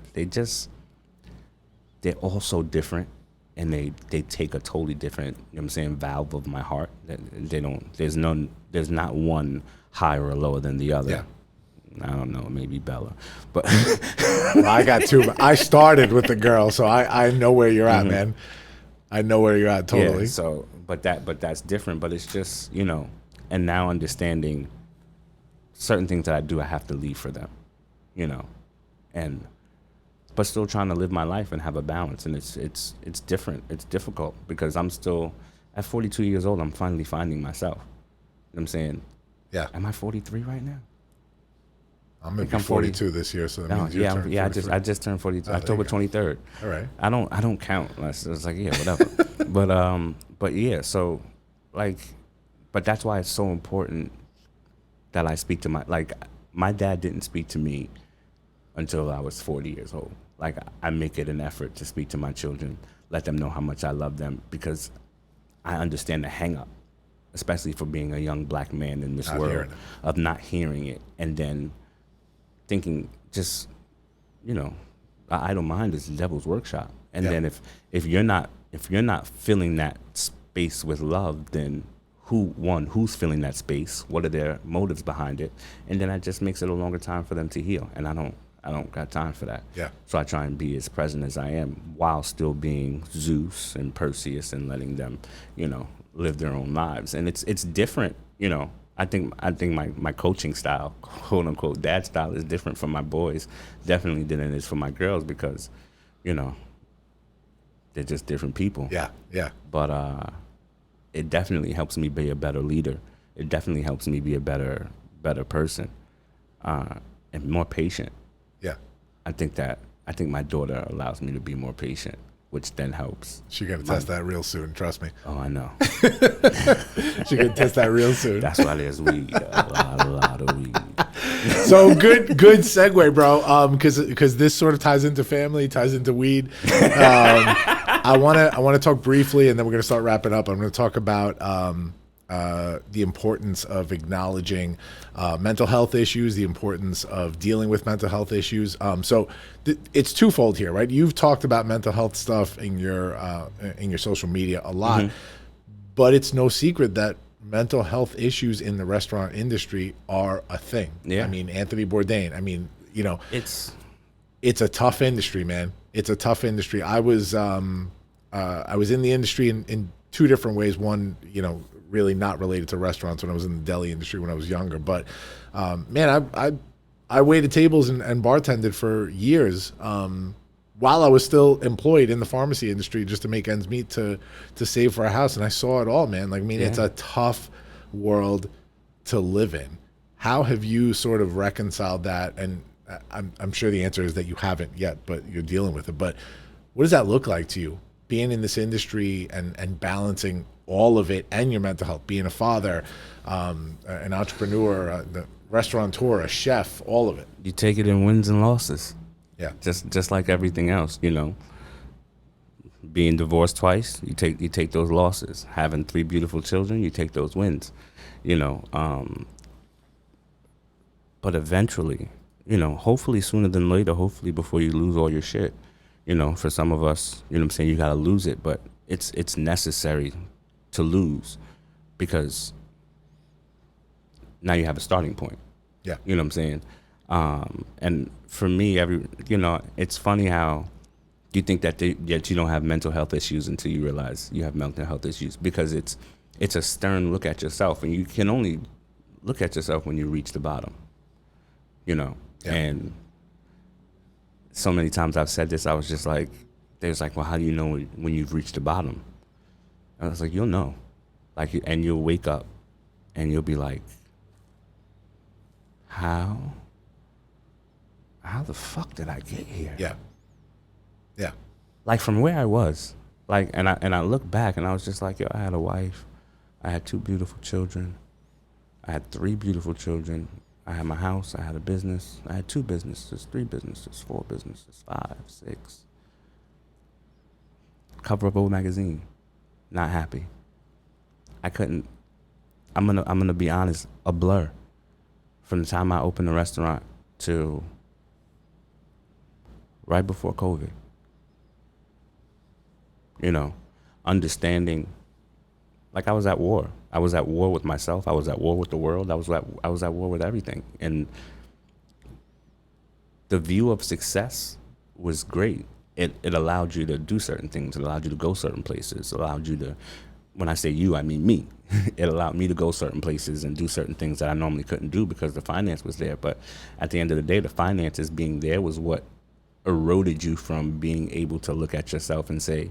They're all so different, and they take a totally different, you know what I'm saying, valve of my heart. There's not one higher or lower than the other. Yeah. I don't know, maybe Bella, but Well, I got two. I started with the girl, so I know where you're at, man. I know where you're at totally. Yeah, so, but that's different. But it's just, you know, and now understanding certain things that I do, I have to leave for them, you know, but still trying to live my life and have a balance. And it's different. It's difficult because I'm still at 42 years old. I'm finally finding myself. You know what I'm saying? Yeah. Am I 43 right now? I'm gonna be 42 this year, so that means you turned 43. I just turned 42. October 23rd. All right. I don't count. It's like, yeah, whatever. but yeah, so like, but that's why it's so important that I speak to my dad didn't speak to me until I was 40 years old. Like, I make it an effort to speak to my children, let them know how much I love them, because I understand the hang up, especially for being a young black man in this world, of not hearing it and then thinking, just, you know, an idle mind is the devil's workshop. And then if you're not filling that space with love, then who's filling that space? What are their motives behind it? And then that just makes it a longer time for them to heal. And I don't got time for that. Yeah. So I try and be as present as I am while still being Zeus and Perseus and letting them, you know, live their own lives. And it's different, you know. I think my coaching style, quote unquote, dad style, is different from my boys, definitely than it is for my girls, because, you know, they're just different people. Yeah, yeah. But it definitely helps me be a better leader. It definitely helps me be a better person, and more patient. Yeah. I think my daughter allows me to be more patient, which then helps. She's going to test that real soon, trust me. Oh, I know. She's going to test that real soon. That's why there's weed, a lot of weed. So good segue, bro, because this sort of ties into family, ties into weed. I want to talk briefly, and then we're going to start wrapping up. I'm going to talk about the importance of acknowledging mental health issues, the importance of dealing with mental health issues. So it's twofold here, right? You've talked about mental health stuff in your social media a lot, but it's no secret that mental health issues in the restaurant industry are a thing. Yeah. I mean, Anthony Bourdain. I mean, you know, it's a tough industry, man. It's a tough industry. I was in the industry in two different ways. One, you know, really not related to restaurants, when I was in the deli industry when I was younger. But man, I waited tables and bartended for years while I was still employed in the pharmacy industry, just to make ends meet to save for a house. And I saw it all, man. Like, I mean, it's a tough world to live in. How have you sort of reconciled that? And I'm sure the answer is that you haven't yet, but you're dealing with it. But what does that look like to you, being in this industry and balancing all of it, and your mental health, being a father, an entrepreneur, a restaurateur, a chef, all of it? You take it in wins and losses. Yeah. Just like everything else, you know. Being divorced twice, you take those losses. Having 3 beautiful children, you take those wins, you know. But eventually, you know, hopefully sooner than later, hopefully before you lose all your shit, you know, for some of us, you know what I'm saying, you got to lose it, but it's necessary to lose, because now you have a starting point. Yeah. You know what I'm saying? And for me, you know, it's funny how you think that you don't have mental health issues until you realize you have mental health issues, because it's a stern look at yourself, and you can only look at yourself when you reach the bottom, you know. Yeah. And so many times I've said this, I was just like, there's like, well, how do you know when you've reached the bottom? And I was like, you'll know. Like, and you'll wake up and you'll be like, how the fuck did I get here? Yeah. Yeah. Like from where I was, like, and I look back and I was just like, yo, I had a wife, I had 2 beautiful children, I had 3 beautiful children, I had my house, I had a business, I had 2 businesses, 3 businesses, 4 businesses, 5, 6. Cover up old magazine, not happy. I couldn't. I'm gonna be honest, a blur. From the time I opened the restaurant to right before COVID. You know, understanding, like I was at war. I was at war with myself. I was at war with the world. I was at war with everything. And the view of success was great. It allowed you to do certain things. It allowed you to go certain places. It allowed you to, when I say you, I mean me. It allowed me to go certain places and do certain things that I normally couldn't do because the finance was there. But at the end of the day, the finances being there was what eroded you from being able to look at yourself and say,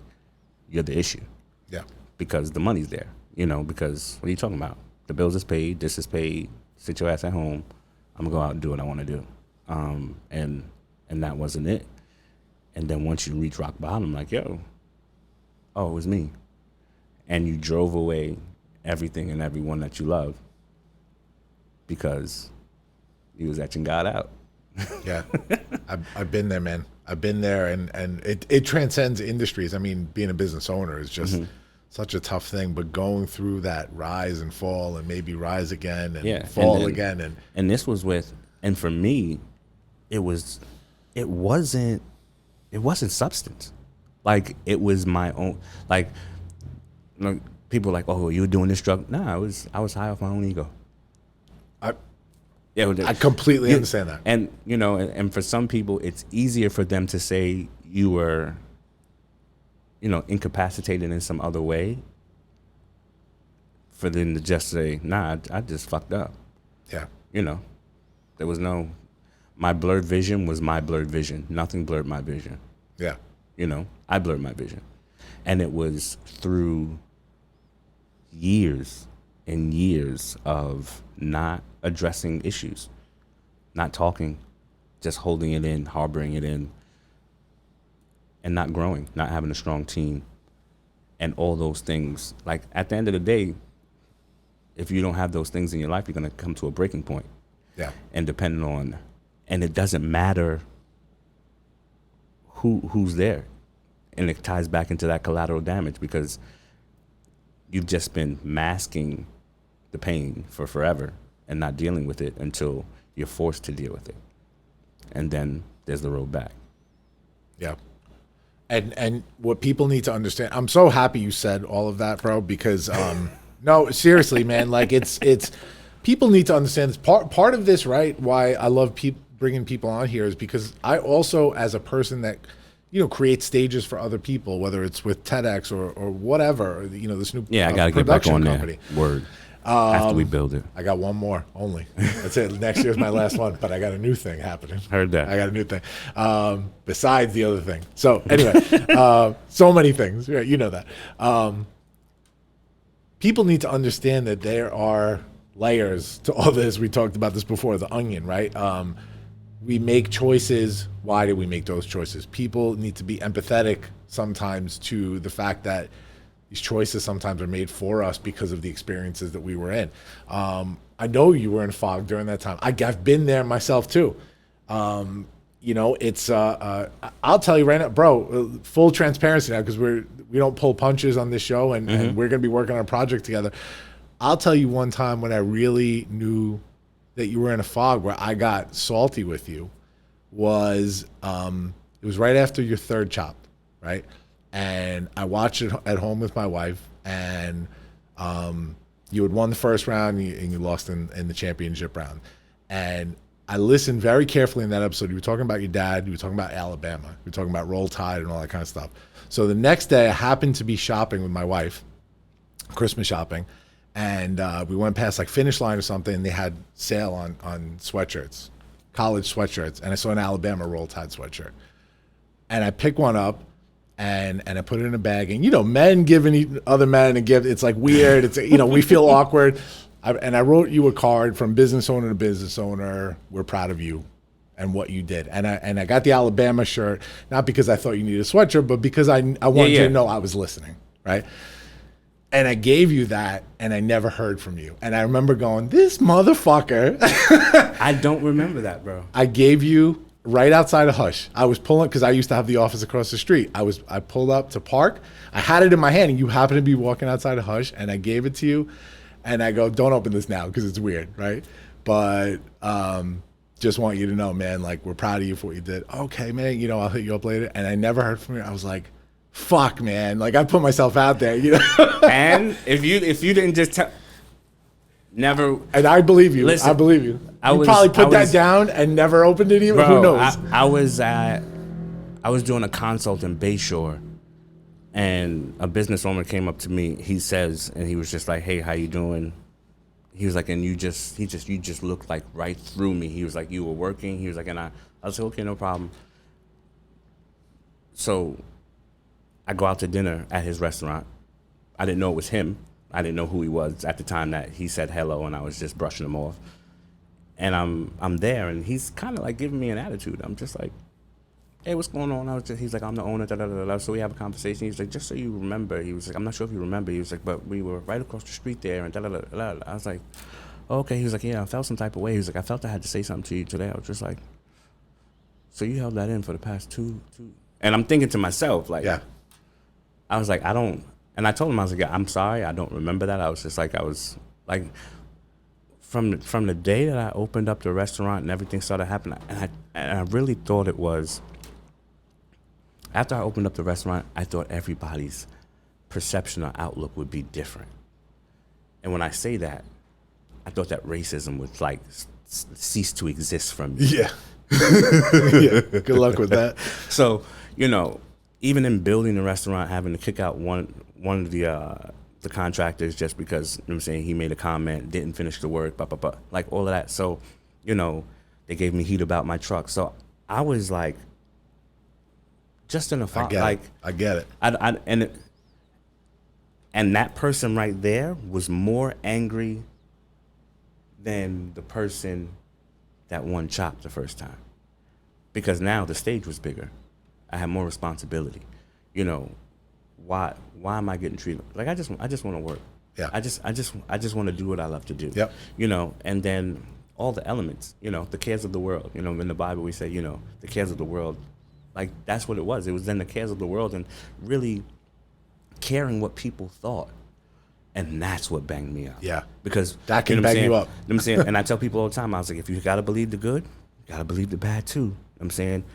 you're the issue. Yeah. Because the money's there, you know, because what are you talking about? The bills is paid, this is paid, sit your ass at home, I'm gonna go out and do what I wanna do. And that wasn't it. And then once you reach rock bottom, like, yo, oh, it was me. And you drove away everything and everyone that you love because you was etching God out. Yeah, I've been there, man. I've been there, and it transcends industries. I mean, being a business owner is just such a tough thing, but going through that rise and fall and maybe rise again and fall again. And this was with, and for me, it wasn't substance. Like, it was my own, like, you know, people were like, oh, you were doing this drug? Nah, I was high off my own ego. I completely understand that. And, you know, and for some people, it's easier for them to say you were, you know, incapacitated in some other way for them to just say, nah, I just fucked up. Yeah. You know, there was my blurred vision was my blurred vision. Nothing blurred my vision. Yeah. You know, I blurred my vision. And it was through years and years of not addressing issues, not talking, just holding it in, harboring it in, and not growing, not having a strong team, and all those things. Like, at the end of the day, if you don't have those things in your life, you're going to come to a breaking point. Yeah. And depending on, and it doesn't matter who's there. And it ties back into that collateral damage because you've just been masking the pain for forever and not dealing with it until you're forced to deal with it. And then there's the road back. Yeah. And what people need to understand, I'm so happy you said all of that, bro, because no, seriously, man, like it's people need to understand this. Part of this, right, why I love bringing people on here is because I also, as a person that, you know, creates stages for other people, whether it's with TEDx or whatever, you know, this new I gotta get back on company. There. Word. After we build it. I got one more only. That's it. Next year's my last one, but I got a new thing happening. Heard that. I got a new thing. Besides the other thing. So anyway, so many things. Right? You know that. People need to understand that there are layers to all this. We talked about this before, the onion, right? We make choices. Why do we make those choices? People need to be empathetic sometimes to the fact that these choices sometimes are made for us because of the experiences that we were in. I know you were in fog during that time. I've been there myself too. You know, it's I'll tell you right now, bro, full transparency now, because we don't pull punches on this show, and we're gonna be working on a project together. I'll tell you one time when I really knew that you were in a fog, where I got salty with you, was it was right after your third chopped, right? And I watched it at home with my wife, and you had won the first round and you lost in the championship round. And I listened very carefully in that episode. You were talking about your dad, you were talking about Alabama, you were talking about Roll Tide and all that kind of stuff. So the next day I happened to be shopping with my wife, Christmas shopping, and we went past like Finish Line or something, and they had sale on sweatshirts, college sweatshirts, and I saw an Alabama Roll Tide sweatshirt. And I picked one up, and I put it in a bag, and you know, men giving other men a gift, it's like weird. It's, you know, we feel awkward. And I wrote you a card from business owner to business owner. We're proud of you. and what you did. And I got the Alabama shirt, not because I thought you needed a sweatshirt, but because I wanted you to know I was listening, right? And I gave you that, and I never heard from you. And I remember going, this motherfucker. I don't remember that, bro. I gave you right outside of Hush. I was pulling, because I used to have the office across the street. I pulled up to park. I had it in my hand, and you happened to be walking outside of Hush, and I gave it to you. And I go, don't open this now, because it's weird, right? But just want you to know, man, like, we're proud of you for what you did. Okay, man, you know, I'll hit you up later. And I never heard from you. I was like, fuck, man. Like, I put myself out there, you know? And if you didn't just tell, never. And I believe you. Listen, I believe you. You probably put that down and never opened it even. Bro, Who knows? I was doing a consult in Bayshore, and a business owner came up to me. He says, and he was just like, "Hey, how you doing?" He was like, and you just looked like right through me. He was like, you were working. He was like, and I was like, okay, no problem. So I go out to dinner at his restaurant. I didn't know it was him. I didn't know who he was at the time that he said hello, and I was just brushing him off. And I'm there, and he's kind of like giving me an attitude. I'm just like, hey, what's going on? He's like, I'm the owner, da da da da. So we have a conversation. He's like, just so you remember. He was like, I'm not sure if you remember. He was like, but we were right across the street there, and da da da da. I was like, okay. He was like, yeah, I felt some type of way. He was like, I felt I had to say something to you today. I was just like, so you held that in for the past two. And I'm thinking to myself, like, Yeah. I was like, I don't. And I told him, I was like, I'm sorry, I don't remember that. I was just like, from the day that I opened up the restaurant and everything started happening, and I really thought it was. After I opened up the restaurant, I thought everybody's perception or outlook would be different. And when I say that, I thought that racism would like cease to exist from me. Yeah. Yeah. Good luck with that. So, you know, even in building the restaurant, having to kick out one of the contractors just because, you know what I'm saying, he made a comment, didn't finish the work, like all of that. So, you know, they gave me heat about my truck. So I was like, just in a I get it. And that person right there was more angry than the person that won Chop the first time, because now the stage was bigger. I had more responsibility. You know, why am I getting treated like I just want to work? Yeah. I just want to do what I love to do. Yep. You know, and then all the elements. You know, the cares of the world. You know, in the Bible we say, you know, the cares of the world. Like, that's what it was. It was then the cares of the world and really caring what people thought. And that's what banged me up. Yeah. Because that can bang you up. You know what I'm saying? And I tell people all the time, I was like, if you got to believe the good, you got to believe the bad too. You know what I'm saying?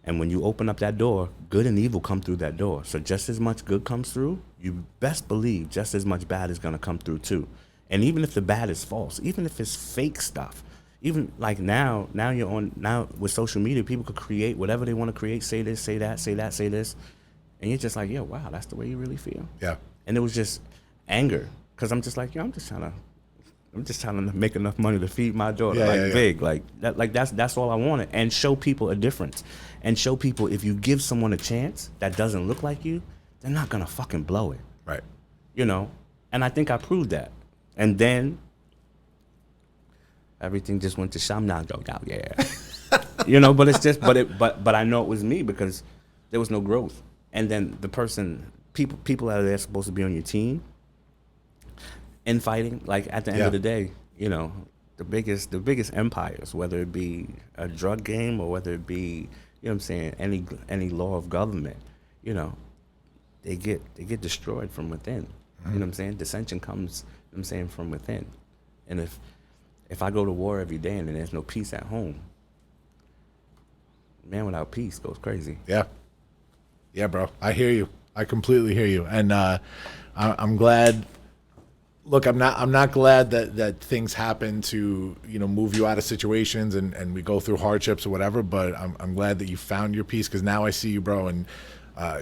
And when you open up that door, good and evil come through that door. So just as much good comes through, you best believe just as much bad is going to come through too. And even if the bad is false, even if it's fake stuff, even like now with social media, people could create whatever they want to create, say this, say that, say that, say this. And you're just like, yo, wow, that's the way you really feel. Yeah. And it was just anger. Cause I'm just like, yo, I'm just trying to make enough money to feed my daughter, big, like that, like that's all I wanted, and show people a difference, and show people if you give someone a chance that doesn't look like you, they're not gonna fucking blow it, Right. you know. And I think I proved that, and then everything just went to Shamnado, yeah, you know. But it's just, but I know it was me because there was no growth, and then the people that are there supposed to be on your team. Infighting, like at the end of the day, you know, the biggest empires, whether it be a drug game or whether it be, you know what I'm saying, any law of government, you know, they get destroyed from within. You know what I'm saying? Dissension comes, you know what I'm saying, from within. And if I go to war every day and there's no peace at home, man without peace goes crazy. Yeah. Yeah, bro. I hear you. I completely hear you. And I'm glad. Look, I'm not glad that things happen to, you know, move you out of situations and we go through hardships or whatever, but I'm glad that you found your peace, because now I see you, bro, and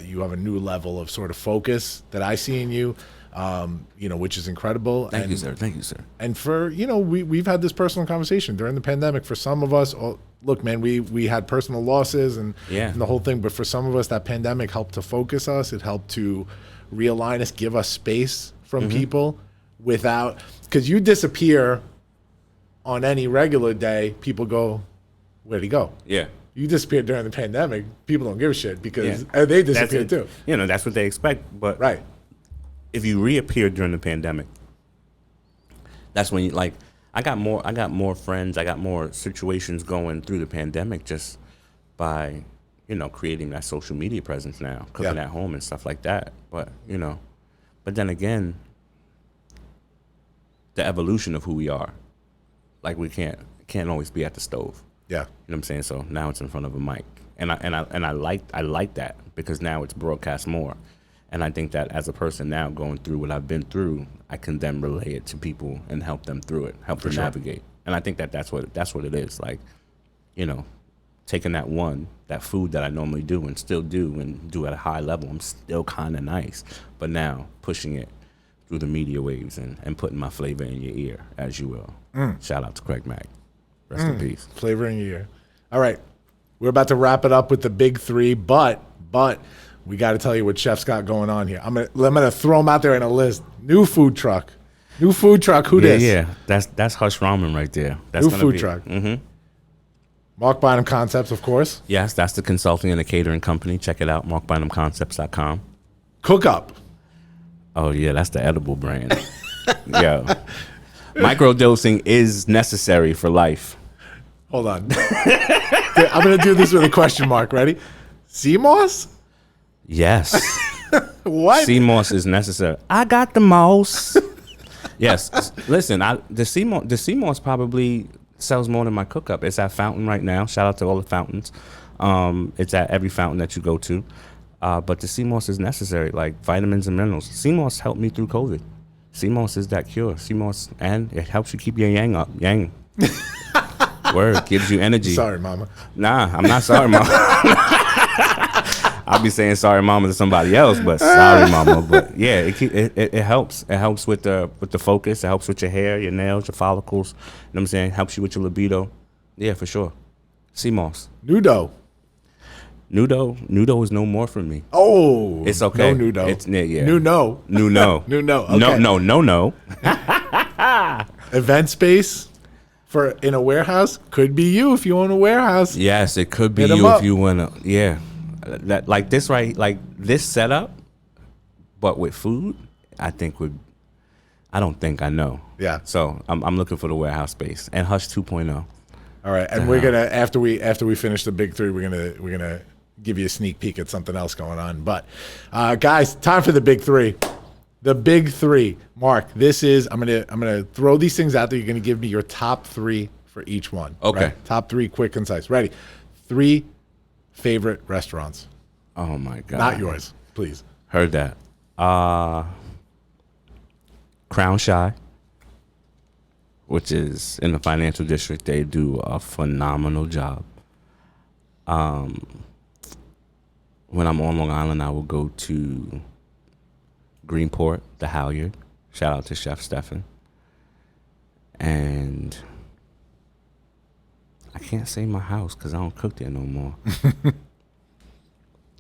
you have a new level of sort of focus that I see in you, you know, which is incredible. Thank you, sir. Thank you, sir. And for, you know, we've had this personal conversation during the pandemic. For some of us, look, man, we had personal losses and the whole thing, but for some of us, that pandemic helped to focus us. It helped to realign us, give us space from people. Without, because you disappear on any regular day, people go, where'd he go? Yeah. You disappeared during the pandemic. People don't give a shit because Yeah. they disappeared too. You know, that's what they expect. But Right. if you reappear during the pandemic, that's when you like. I got more friends. I got more situations going through the pandemic just by, you know, creating that social media presence now, cooking at home and stuff like that. But, you know, but then again, the evolution of who we are, like we can't always be at the stove. Yeah. You know what I'm saying? So now it's in front of a mic. And I like that because now it's broadcast more. And I think that as a person now going through what I've been through, I can then relay it to people and help them through it, help them navigate. And I think that that's what it is. Like, you know, taking that food that I normally do and still do and do at a high level, I'm still kind of nice. But now pushing it through the media waves and putting my flavor in your ear, as you will. Shout out to Craig Mack. Rest in peace. Flavor in your ear. All right. We're about to wrap it up with the big three, but we got to tell you what Chef's got going on here. I'm gonna throw them out there in a list. New food truck. Who this? Yeah. That's Hush Ramen right there. That's New gonna food be, truck. Mm-hmm. Marc Bynum Concepts, of course. Yes, that's the consulting and the catering company. Check it out, marcbynumconcepts.com. Cook Up. Oh yeah, that's the edible brand. Yo, microdosing is necessary for life. Hold on. I'm gonna do this with a question mark. Ready? Sea moss? Yes. What? Sea moss is necessary. I got the moss. Yes. Listen, the sea moss probably sells more than my Cook Up. It's at Fountain right now. Shout out to all the fountains. It's at every fountain that you go to. But the sea moss is necessary, like vitamins and minerals. Sea moss helped me through COVID. Sea moss is that cure. Sea moss, and it helps you keep your yang up. Yang. Word, gives you energy. Sorry, mama. Nah, I'm not sorry, mama. I'll be saying sorry, mama, to somebody else, but sorry, mama. But yeah, it helps. It helps with the focus. It helps with your hair, your nails, your follicles. You know what I'm saying? Helps you with your libido. Yeah, for sure. Sea moss. Nudo is no more for me. Oh, It's okay. No Nudo. It's yeah. No. No. Okay. No. Event space for in a warehouse could be you if you own a warehouse. Yes, it could be Hit 'em you up. if you wanna. Yeah, that like this right, like this setup, but with food, I don't think I know. Yeah. So I'm looking for the warehouse space and Hush 2.0. All right, and we're gonna after we finish the big three, we're gonna give you a sneak peek at something else going on. But guys, time for the big three. The big three. Mark, I'm gonna throw these things out there. You're gonna give me your top three for each one. Okay. Right? Top three, quick, concise. Ready? 3 favorite restaurants. Oh my God. Not yours, please. Heard that. Crown Shy, which is in the financial district. They do a phenomenal job. When I'm on Long Island, I will go to Greenport, the Halyard. Shout out to Chef Stephan. And I can't say my house because I don't cook there no more.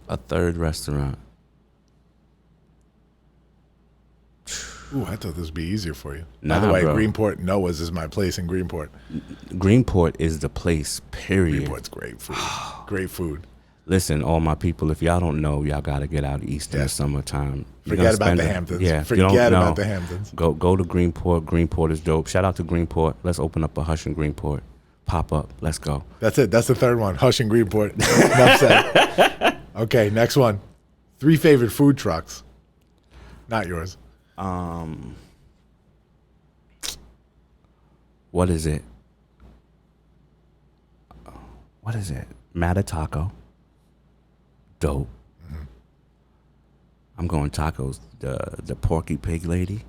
A third restaurant. Ooh, I thought this would be easier for you. Nah, By the way, bro. Greenport, Noah's is my place in Greenport. Greenport is the place, period. Greenport's great food. Great food. Listen, all my people, if y'all don't know, y'all got to get out east in the summertime. You're Forget gonna about spend the it- Hamptons. Yeah, if you Forget don't know, about the Hamptons. Go to Greenport. Greenport is dope. Shout out to Greenport. Let's open up a Hush in Greenport. Pop up. Let's go. That's it. That's the third one. Hush and Greenport. Enough said. Okay, next one. 3 favorite food trucks. Not yours. What is it? Mata Taco. Dope. Mm-hmm. I'm going tacos. The Porky Pig Lady.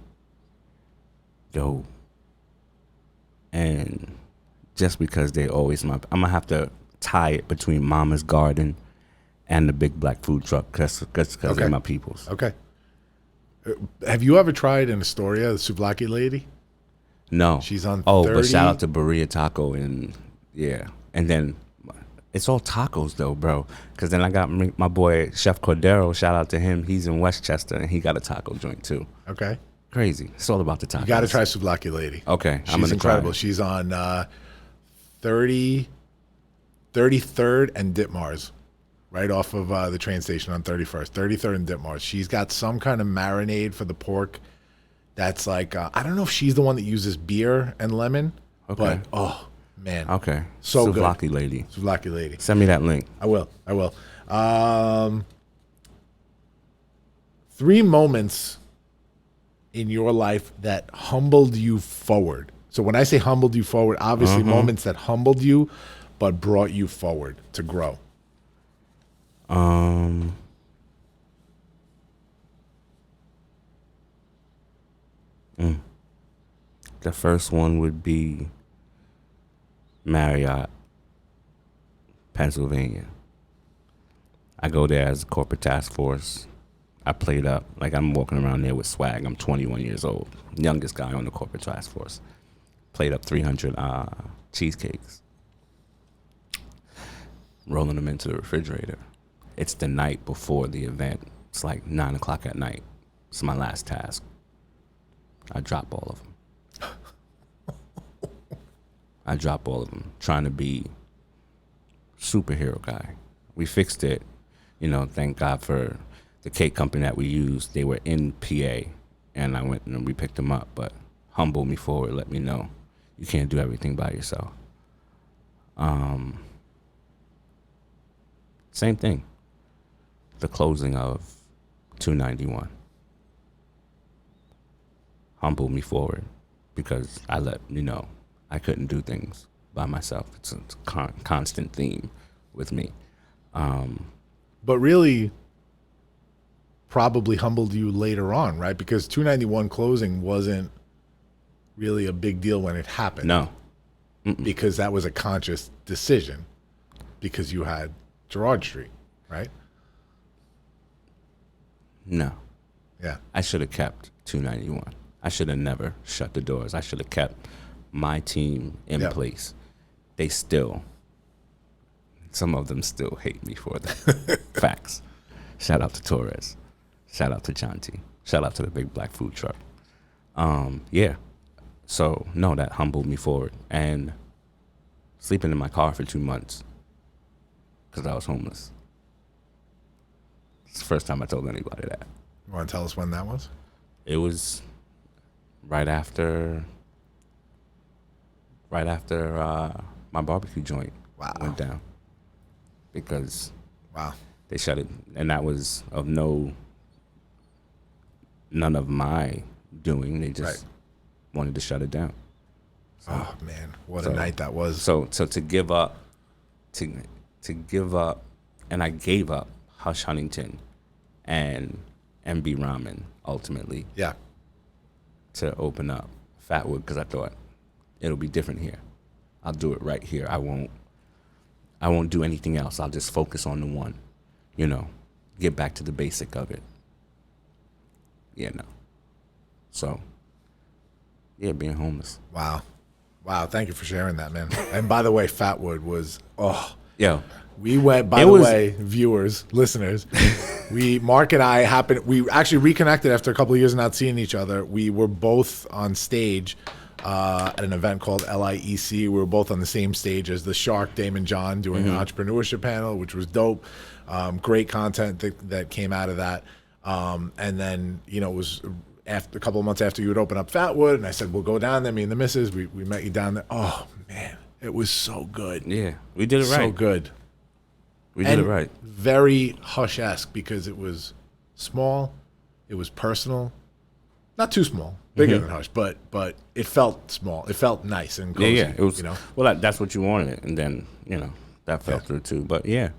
Dope. And just because they always I'm gonna have to tie it between Mama's Garden and the Big Black Food Truck because Okay. they're my peoples. Okay. Have you ever tried in Astoria, the souvlaki lady? No. She's on Oh, 30. but shout out to Berea Taco and yeah. And then it's all tacos though, bro. Because then I got my boy Chef Cordero. Shout out to him. He's in Westchester and he got a taco joint too. Okay. Crazy. It's all about the tacos. You got to try souvlaki lady. Okay, She's I'm gonna incredible. try it. She's on 30. 33rd and Ditmars, right off of the train station on 31st. 33rd and Ditmars. She's got some kind of marinade for the pork that's like, I don't know if she's the one that uses beer and lemon, but oh, man. Okay. So good. Souvlaki lady. Souvlaki lady. Send me that link. I will. 3 moments in your life that humbled you forward. So when I say humbled you forward, obviously moments that humbled you, but brought you forward to grow. The first one would be Marriott, Pennsylvania. I go there as a corporate task force. I played up like I'm walking around there with swag. I'm 21 years old, youngest guy on the corporate task force. Played up 300 cheesecakes, rolling them into the refrigerator. It's the night before the event. It's like 9 o'clock at night. It's my last task. I drop all of them. Trying to be superhero guy. We fixed it. Thank God for the cake company that we used. They were in PA, and I went and we picked them up, but humbled me forward, let me know you can't do everything by yourself. Same thing. The closing of 291 humbled me forward because I let I couldn't do things by myself. It's a constant theme with me. But really probably humbled you later on, right? Because 291 closing wasn't really a big deal when it happened. No. Because that was a conscious decision because you had Gerard Street, right? No. Yeah. I should have kept 291. I should have never shut the doors. I should have kept my team in place. Some of them still hate me for that. Facts. Shout out to Torres. Shout out to Chanti. Shout out to the big black food truck. Yeah. So, no, that humbled me forward. And sleeping in my car for 2 months because I was homeless. It's the first time I told anybody that. You want to tell us when that was? It was right after my barbecue joint went down. Because they shut it, and that was none of my doing. They just wanted to shut it down. So, oh man, what a night that was! So to give up, and I gave up Hush Huntington, and MB Ramen ultimately. Yeah. To open up Fatwood because I thought it'll be different here. I'll do it right here. I won't do anything else. I'll just focus on the one, get back to the basic of it. So, being homeless. Wow. Thank you for sharing that, man. And by the way, Fatwood was, we went, viewers, listeners, Mark and I we actually reconnected after a couple of years of not seeing each other. We were both on stage at an event called LIEC. We were both on the same stage as the Shark, Damon John, doing an entrepreneurship panel, which was dope. Great content that came out of that. And then, it was after a couple of months after you would open up Fatwood, and I said, we'll go down there, me and the missus. We met you down there. Oh, man, it was so good. Yeah, we did it right. So good. We did it right. Very Hush-esque because it was small, it was personal, not too small, bigger than Hush, but it felt small. It felt nice and cozy. Yeah. It was. Well, that's what you wanted, and then that fell through too. But and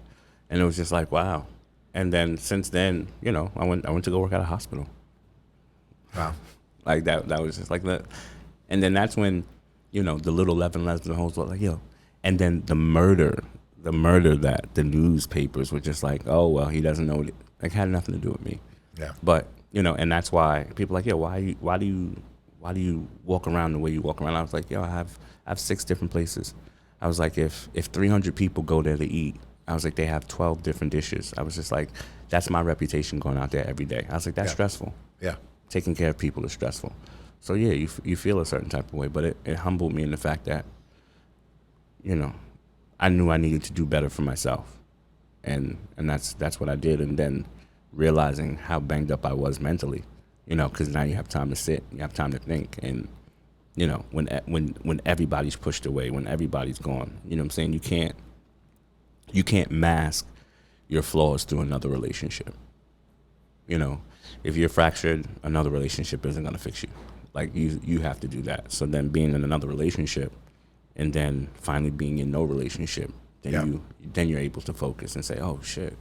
it was just like wow. And then since then, I went to go work at a hospital. Wow. Like that was just like that. And then that's when the little 11 lesbian hoes were like and then the murder that the newspapers were just like, oh well, he doesn't know, like had nothing to do with me. Yeah. But and that's why people are like, why do you walk around the way you walk around? I was like, I have 6 different places. I was like, if 300 people go there to eat, I was like, they have 12 different dishes. I was just like, that's my reputation going out there every day. I was like, that's stressful. Yeah. Taking care of people is stressful. So you feel a certain type of way, but it humbled me in the fact that, I knew I needed to do better for myself, and that's what I did. And then realizing how banged up I was mentally, because now you have time to sit, you have time to think, and when everybody's pushed away, when everybody's gone, what I'm saying, you can't mask your flaws through another relationship. If you're fractured, another relationship isn't gonna fix you. Like you have to do that. So then being in another relationship, and then finally being in no relationship, then you're able to focus and say, oh shit,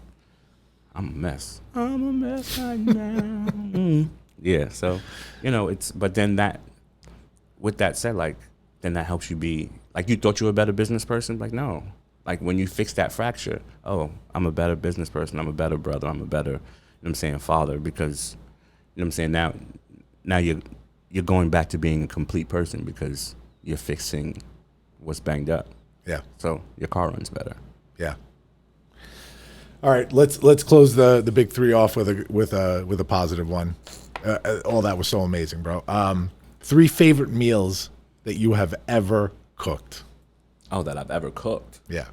I'm a mess. I'm a mess right now. Yeah. So but then that. With that said, like, then that helps you be, like, you thought you were a better business person? Like, no. Like, when you fix that fracture, oh, I'm a better business person, I'm a better brother, I'm a better, father, because, now you're going back to being a complete person because you're fixing what's banged up. Yeah. So your car runs better. Yeah. All right, let's close the big three off with a positive one. All that was so amazing, bro. 3 favorite meals that you have ever cooked. Oh, that I've ever cooked. Yeah.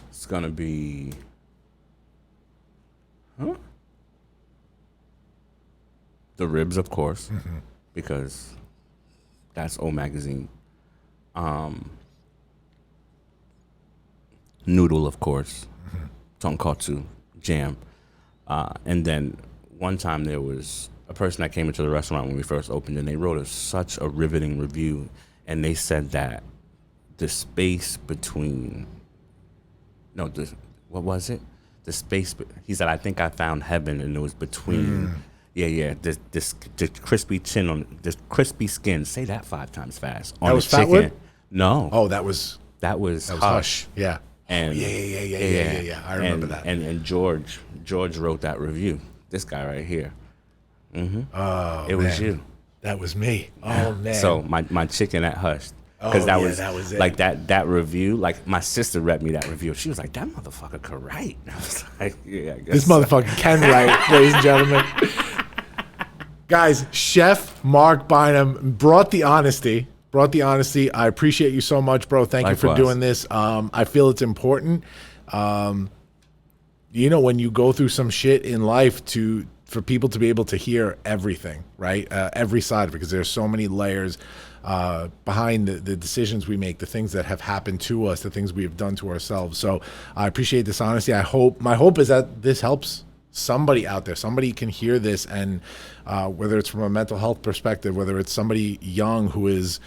It's gonna be, the ribs, of course, because that's old magazine. Noodle, of course. Tonkatsu, jam. And then one time there was a person that came into the restaurant when we first opened, and they wrote such a riveting review, and they said that the space between, what was it? The space, he said, I think I found heaven, and it was between, this crispy chin on, this crispy skin, say that 5 times fast. On That was the chicken. Fatwood? No. Oh, that was Hush. Yeah. And Yeah. I remember that. And George wrote that review. This guy right here. Oh, it was you. That was me. Oh man. So my chicken at Hush. Because that was it. Like that review. Like my sister read me that review. She was like, "That motherfucker could write." And I was like, "Yeah, I guess." This motherfucker can write, ladies and gentlemen. Guys, Chef Marc Bynum brought the honesty. I appreciate you so much, bro. Thank you for doing this. I feel it's important. When you go through some shit in life, for people to be able to hear everything, right? Every side, because there's so many layers behind the decisions we make, the things that have happened to us, the things we have done to ourselves. So I appreciate this honesty. My hope is that this helps somebody out there. Somebody can hear this, and whether it's from a mental health perspective, whether it's somebody young who is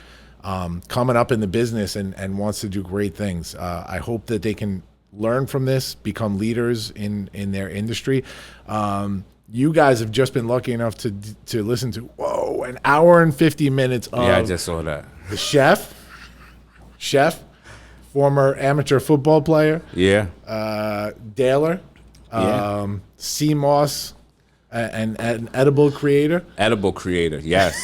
coming up in the business and wants to do great things. I hope that they can learn from this, become leaders in their industry. You guys have just been lucky enough to listen to, an hour and 50 minutes of I just saw that. The chef, former amateur football player. Yeah. Daler, CMOS, an edible creator. Edible creator, yes.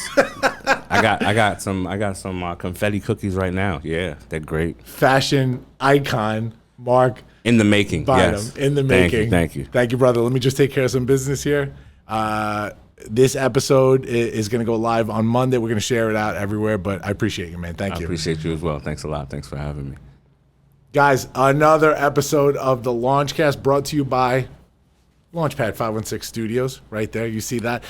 I got some confetti cookies right now. Yeah, they're great. Fashion icon, Marc. In the making, Bynum, yes. In the making. Thank you. Thank you, brother. Let me just take care of some business here. This episode is going to go live on Monday. We're going to share it out everywhere, but I appreciate you, man. Thank you. I appreciate you as well. Thanks a lot. Thanks for having me. Guys, another episode of the Launchcast brought to you by Launchpad 516 Studios, right there. You see that.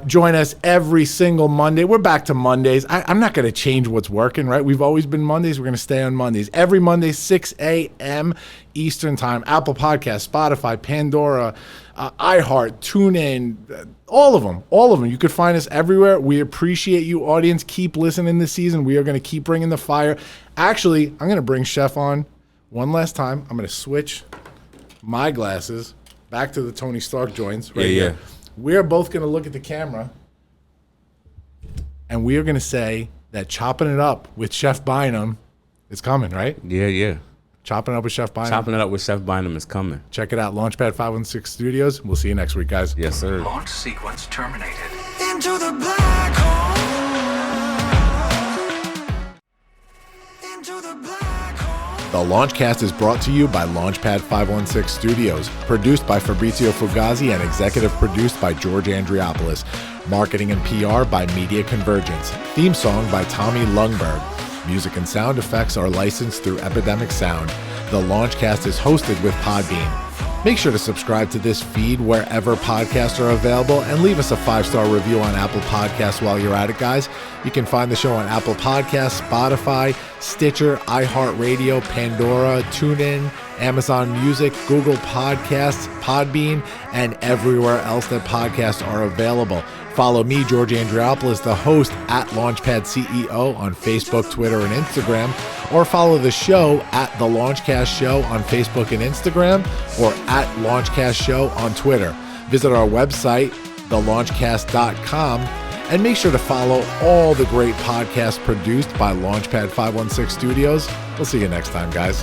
Join us every single Monday. We're back to Mondays. I'm not going to change what's working, right? We've always been Mondays. We're going to stay on Mondays. Every Monday, 6 a.m. Eastern Time. Apple Podcasts, Spotify, Pandora, iHeart, TuneIn, all of them. You could find us everywhere. We appreciate you, audience. Keep listening this season. We are going to keep bringing the fire. Actually, I'm going to bring Chef on one last time. I'm going to switch my glasses back to the Tony Stark joints right here. We're both going to look at the camera, and we are going to say that chopping it up with Chef Bynum is coming, right? Yeah. Chopping it up with Chef Bynum. Chopping it up with Chef Bynum is coming. Check it out, Launchpad 516 Studios. We'll see you next week, guys. Yes, sir. Launch sequence terminated. Into the black hole. Into the black hole. The Launchcast is brought to you by Launchpad 516 Studios, produced by Fabrizio Fugazi and executive produced by George Andriopoulos. Marketing and PR by Media Convergence. Theme song by Tommy Lungberg. Music and sound effects are licensed through Epidemic Sound. The Launchcast is hosted with Podbean. Make sure to subscribe to this feed wherever podcasts are available and leave us a 5-star review on Apple Podcasts while you're at it, guys. You can find the show on Apple Podcasts, Spotify, Stitcher, iHeartRadio, Pandora, TuneIn, Amazon Music, Google Podcasts, Podbean, and everywhere else that podcasts are available. Follow me, George Andriopoulos, the host, at Launchpad CEO on Facebook, Twitter, and Instagram, or follow the show at The Launchcast Show on Facebook and Instagram, or at Launchcast Show on Twitter. Visit our website, thelaunchcast.com, and make sure to follow all the great podcasts produced by Launchpad 516 Studios. We'll see you next time, guys.